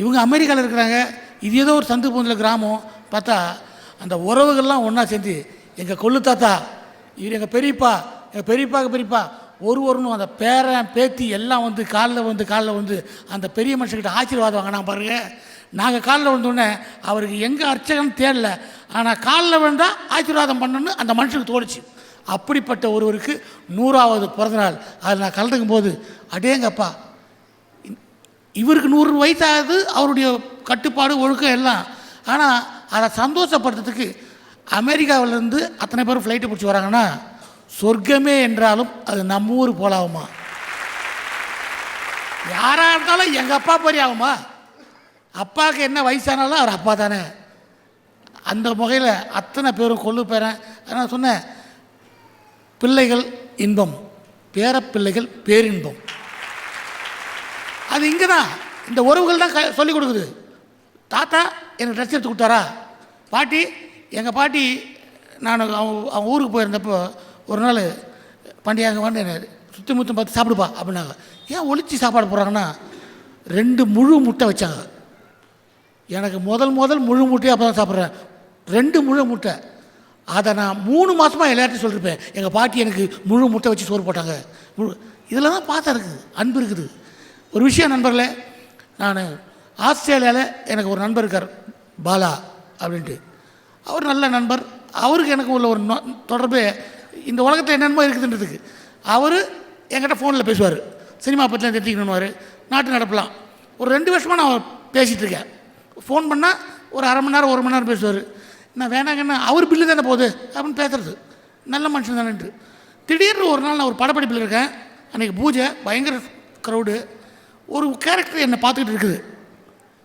இவங்க அமெரிக்காவில் இருக்கிறாங்க, இது ஏதோ ஒரு சந்து பூந்தில் கிராமம். பார்த்தா அந்த உறவுகள்லாம் ஒன்றா சேர்ந்து, எங்கள் கொள்ளு தாத்தா, இவர் எங்கள் பெரியப்பா, எங்கள் பெரியப்பா ஒருவரும் அந்த பேரன் பேத்தி எல்லாம் வந்து காலில் வந்து அந்த பெரிய மனுஷன்கிட்ட ஆசீர்வாதம் வாங்கினா பாருங்க. நாங்கள் காலில் வந்தோடனே அவருக்கு எங்கே அர்ச்சகன்னு தேடல, ஆனால் காலில் விழுந்தால் ஆசீர்வாதம் பண்ணணுன்னு அந்த மனுஷனுக்கு தோணுச்சு. அப்படிப்பட்ட ஒருவருக்கு 100வது பிறந்தநாள். அதில் நான் கலந்துக்கும் போது அடேங்கப்பா, இவருக்கு 100 வயசாகுது, அவருடைய கட்டுப்பாடு ஒழுக்கம் எல்லாம். ஆனால் அதை சந்தோஷப்படுறதுக்கு அமெரிக்காவிலேருந்து அத்தனை பேரும் ஃப்ளைட்டு பிடிச்சி வராங்கன்னா சொர்க்கமே என்றாலும் அது நம்ம ஊர் போலாகுமா? யாராக இருந்தாலும் எங்கள் அப்பா போரி ஆகுமா? அப்பாவுக்கு என்ன வயசானாலும் அவர் அப்பா தானே. அந்த வகையில் அத்தனை பேரும் கொள்ளு பேரன். நான் சொன்னேன், பிள்ளைகள் இன்பம், பேரப்பிள்ளைகள் பேரின்பம். அது இங்கே தான் இந்த உறவுகள் தான் சொல்லிக் கொடுக்குது. தாத்தா எனக்கு ட்ரெஸ் எடுத்து கொடுத்தாரா, பாட்டி எங்கள் பாட்டி நான் அவங்க ஊருக்கு போயிருந்தப்போ ஒரு நாள் பண்டிகை வந்து என்னை சுற்றி முத்தம் பார்த்து சாப்பிடுப்பா அப்படின்னாங்க. ஏன் ஒளிச்சு சாப்பாடு போடுறாங்கன்னா 2 முழு முட்டை வச்சாங்க. எனக்கு முதல் முழு முட்டையை அப்போ தான் சாப்பிட்றேன். 2 முழு முட்டை. அதை நான் 3 மாதமாக எல்லார்ட்டையும் சொல்லியிருப்பேன், எங்கள் பாட்டி எனக்கு முழு முட்டை வச்சு சோறு போட்டாங்க. இதில் தான் பார்த்தா இருக்குது, அன்பு இருக்குது. ஒரு விஷயம் நண்பர்களே, நான் ஆஸ்திரேலியாவில் எனக்கு ஒரு நண்பர் இருக்கார், பாலா அப்படின்ட்டு. அவர் நல்ல நண்பர். அவருக்கு எனக்கு உள்ள ஒரு தொடர்பு இந்த உலகத்தில் என்னென்னமோ இருக்குதுன்றதுக்கு. அவர் என்கிட்ட ஃபோனில் பேசுவார், சினிமா பற்றிலாம் தெரிஞ்சுக்கணுவார், நாட்டு நடப்பலாம். ஒரு 2 வருஷமாக நான் அவர் பேசிகிட்டு இருக்கேன். ஃபோன் பண்ணால் ஒரு அரை மணி நேரம் 1 மணி நேரம் பேசுவார். நான் வேணாங்கன்னா அவர் பில்லு தானே போகுது அப்படின்னு பேசுறது, நல்ல மனுஷன் தானேன்ட்டு. திடீர்னு ஒரு நாள் நான் ஒரு படப்பிடிப்பில் இருக்கேன். அன்றைக்கி பூஜை, பயங்கர க்ரௌடு. ஒரு கேரக்டர் என்னை பார்த்துக்கிட்டு இருக்குது.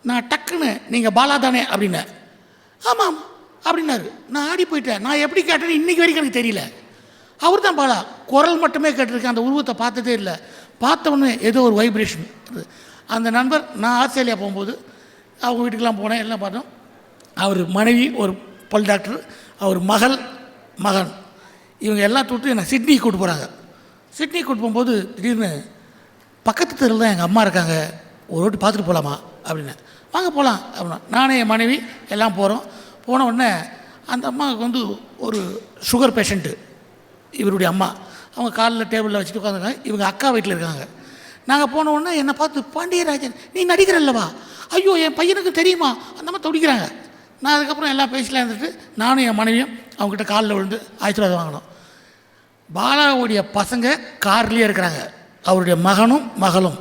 நான் டக்குன்னு நீங்கள் பாலா தானே அப்படின்னேன். ஆமாம் அப்படின்னாரு. நான் ஆடி போயிட்டேன். நான் எப்படி கேட்டேன்னு இன்றைக்கி வரைக்கும் எனக்கு தெரியல. அவர் தான் பாலா. குரல் மட்டுமே கேட்டிருக்கேன், அந்த உருவத்தை பார்த்ததே இல்லை. பார்த்தவொன்னே ஏதோ ஒரு வைப்ரேஷன். அந்த நண்பர், நான் ஆஸ்திரேலியா போகும்போது அவங்க வீட்டுக்கெலாம் போனேன், எல்லாம் பார்த்தோம். அவர் மனைவி ஒரு பல் டாக்டர், அவர் மகன் இவங்க எல்லாம் தொட்டு என்னை சிட்னி கூப்பிட்டு போகிறாங்க. சிட்னி கூப்பிட்டு போகும்போது திடீர்னு பக்கத்து தெருவில் தான் எங்கள் அம்மா இருக்காங்க, ஒரு வாட்டி பார்த்துட்டு போகலாமா அப்படின்னு. வாங்க போகலாம் அப்படின்னா நானே என் மனைவி எல்லாம் போகிறோம். போன உடனே அந்த அம்மாவுக்கு வந்து ஒரு சுகர் பேஷண்ட்டு, இவருடைய அம்மா. அவங்க காலில் டேபிளில் வச்சுட்டு உட்காந்துருக்காங்க. இவங்க அக்கா வீட்டில் இருக்காங்க. நாங்கள் போன உடனே என்னை பார்த்து, பாண்டியராஜன் நீ நடிக்கிறல்லவா, ஐயோ என் பையனுக்கு தெரியுமா, அந்த மாதிரி துடிக்கிறாங்க. நான் அதுக்கப்புறம் எல்லாம் பேசலாம் இருந்துட்டு நானும் என் மனைவியும் அவங்ககிட்ட காலில் விழுந்து ஆசீர்வாதம் வாங்கினோம். பாலாவுடைய பசங்க கார்லேயே இருக்கிறாங்க, அவருடைய மகளும்.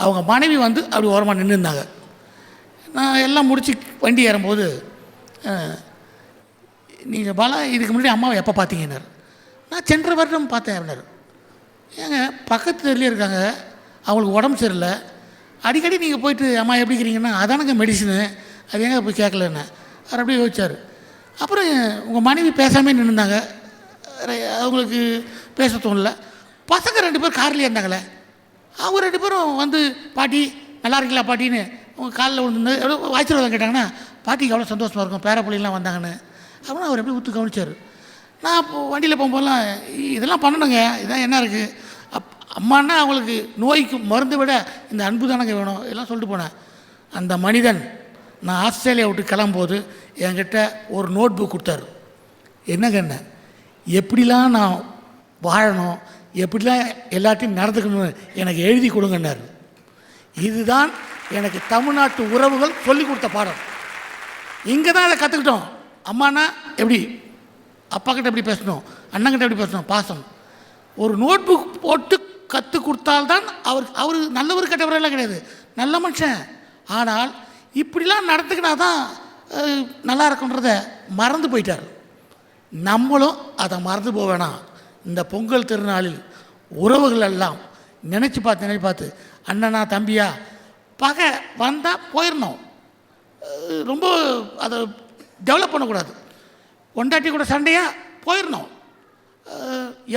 அவங்க மனைவி வந்து அப்படி ஓரமாக நின்றுருந்தாங்க. நான் எல்லாம் முடித்து வண்டி ஏறும்போது, நீங்கள் பாலா இதுக்கு முன்னாடி அம்மாவை எப்போ பார்த்தீங்கன்னாரு. நான் சென்ற வருடம் பார்த்தேன் அப்படின்னாரு. ஏங்க பக்கத்து தெருலேயே இருக்காங்க, அவங்களுக்கு உடம்பு சரியில்லை, அடிக்கடி நீங்கள் போயிட்டு அம்மா எப்படி இருக்கிறீங்கன்னா, அதானுங்க மெடிசனு, அது எங்கே போய் கேட்கலன்னு அவர் அப்படியே யோசிச்சார். அப்புறம் உங்கள் மனைவி பேசாமே நின்றுந்தாங்க, அவங்களுக்கு பேச தோணல. பசங்க 2 பேர் கார்லேயே இருந்தாங்களே, அவங்க 2 பேரும் வந்து பாட்டி நல்லா இருக்கீங்களா பாட்டின்னு அவங்க காலில் விழுந்து ஆசீர்வாதம் கேட்டாங்கன்னா, பாட்டிக்கு எவ்வளோ சந்தோஷமாக இருக்கும் பேர பிள்ளைங்களாம் வந்தாங்கன்னு. அப்படின்னு அவர் எப்படி ஊற்று கவனிச்சார். நான் இப்போ வண்டியில் போகும்போதெல்லாம் இதெல்லாம் பண்ணணுங்க, இதான் என்ன இருக்குது, அம்மானா அவங்களுக்கு நோய்க்கு மருந்து விட இந்த அன்பு தானங்க வேணும், எல்லாம் சொல்லிட்டு போனேன். அந்த மனிதன் நான் ஆஸ்திரேலியா விட்டு கிளம்பும்போது என்கிட்ட ஒரு நோட் புக் கொடுத்தாரு. என்னங்க என்ன எப்படிலாம் நான் வாழணும், எப்படிலாம் எல்லாத்தையும் நடந்துக்கணும்னு எனக்கு எழுதி கொடுங்கன்னாரு. இதுதான் எனக்கு தமிழ்நாட்டு உறவுகள் சொல்லிக் கொடுத்த பாடம். இங்கே தான் அதை கற்றுக்கிட்டோம். அம்மானா எப்படி, அப்பா கிட்ட எப்படி பேசணும், அண்ணங்கிட்ட எப்படி பேசணும், பாசம். ஒரு நோட் புக் போட்டு கற்றுக் கொடுத்தால்தான் அவர் நல்லவர் கெட்டவரெல்லாம் கிடையாது, நல்ல மனுஷன். ஆனால் இப்படிலாம் நடந்துக்கினா தான் நல்லா இருக்குன்றத மறந்து போயிட்டார். நம்மளும் அதை மறந்து போக வேணாம். இந்த பொங்கல் திருநாளில் உறவுகள் எல்லாம் நினச்சி பார்த்து அண்ணனா தம்பியா பகை வந்தால் போயிடணும். ரொம்ப அதை டெவலப் பண்ணக்கூடாது. பொண்டாட்டி கூட சண்டையாக போயிடணும்.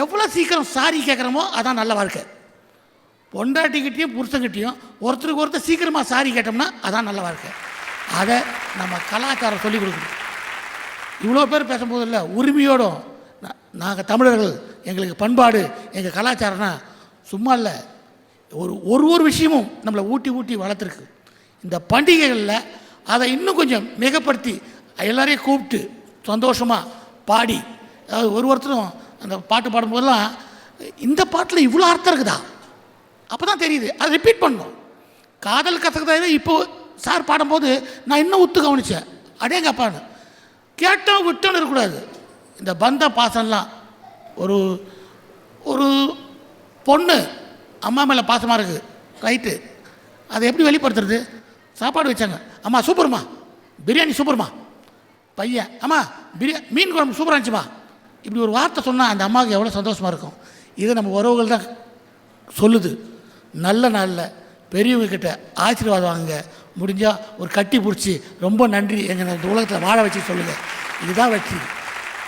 எவ்வளோ சீக்கிரம் சாரி கேட்குறோமோ அதான் நல்ல வாழ்க்கை. பொண்டாட்டிக்கிட்டேயும் புருஷங்கிட்டையும் ஒருத்தருக்கு ஒருத்தர் சீக்கிரமாக சாரி கேட்டோம்னா அதான் நல்ல வாழ்க்கை. அதை நம்ம கலாச்சாரம் சொல்லிக் கொடுக்கணும். இவ்வளோ பேர் பேசும்போது இல்லை, உரிமையோடும் நாங்கள் தமிழர்கள், எங்களுக்கு பண்பாடு, எங்கள் கலாச்சாரம்னா சும்மா இல்லை, ஒரு விஷயமும் நம்மளை ஊட்டி வளர்த்துருக்கு. இந்த பண்டிகைகளில் அதை இன்னும் கொஞ்சம் மிகப்படுத்தி எல்லாரையும் கூப்பிட்டு சந்தோஷமாக பாடி, அதாவது ஒருத்தரும் அந்த பாட்டு பாடும்போதெல்லாம் இந்த பாட்டில் இவ்வளோ அர்த்தம் இருக்குதா, அப்போ தான் தெரியுது. அதை ரிப்பீட் பண்ணணும். காதல் கசகதாவே இப்போது சார் பாடும்போது நான் இன்னும் உத்து கவனித்தேன், அடேங்க அப்பான்னு. கேட்டோம் விட்டோன்னு இருக்கக்கூடாது. இந்த பந்த பாசம்லாம் ஒரு பொண்ணு அம்மா மேலே பாசமாக இருக்குது, ரைட்டு. அதை எப்படி வெளிப்படுத்துறது? சாப்பாடு வச்சாங்க, அம்மா சூப்பர்மா, பிரியாணி சூப்பர்மா, பையன் அம்மா மீன் குழம்பு சூப்பராக இருந்துச்சுமா, இப்படி ஒரு வார்த்தை சொன்னால் அந்த அம்மாவுக்கு எவ்வளோ சந்தோஷமாக இருக்கும். இதை நம்ம உறவுகள் தான் சொல்லுது. நல்ல நாளில் பெரியவங்க கிட்ட ஆசீர்வாதம் வாங்குங்க. முடிஞ்சால் ஒரு கட்டி பிடிச்சி ரொம்ப நன்றி எங்கள் இந்த உலகத்தில் வாழ வச்சு சொல்லுங்கள். இதுதான் வெற்றி.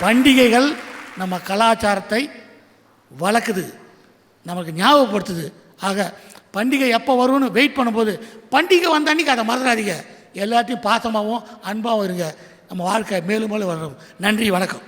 பண்டிகைகள் நம்ம கலாச்சாரத்தை வளர்க்குது, நமக்கு ஞாபகப்படுத்துது. ஆக பண்டிகை எப்போ வரும்னு வெயிட் பண்ணும்போது பண்டிகை வந்த அன்றைக்கி அதை மறந்துடாதீங்க. எல்லாத்தையும் பாசமாகவும் அன்பாகவும் இருங்க. நம்ம வாழ்க்கை மேலும் மேலும் வளரும். நன்றி, வணக்கம்.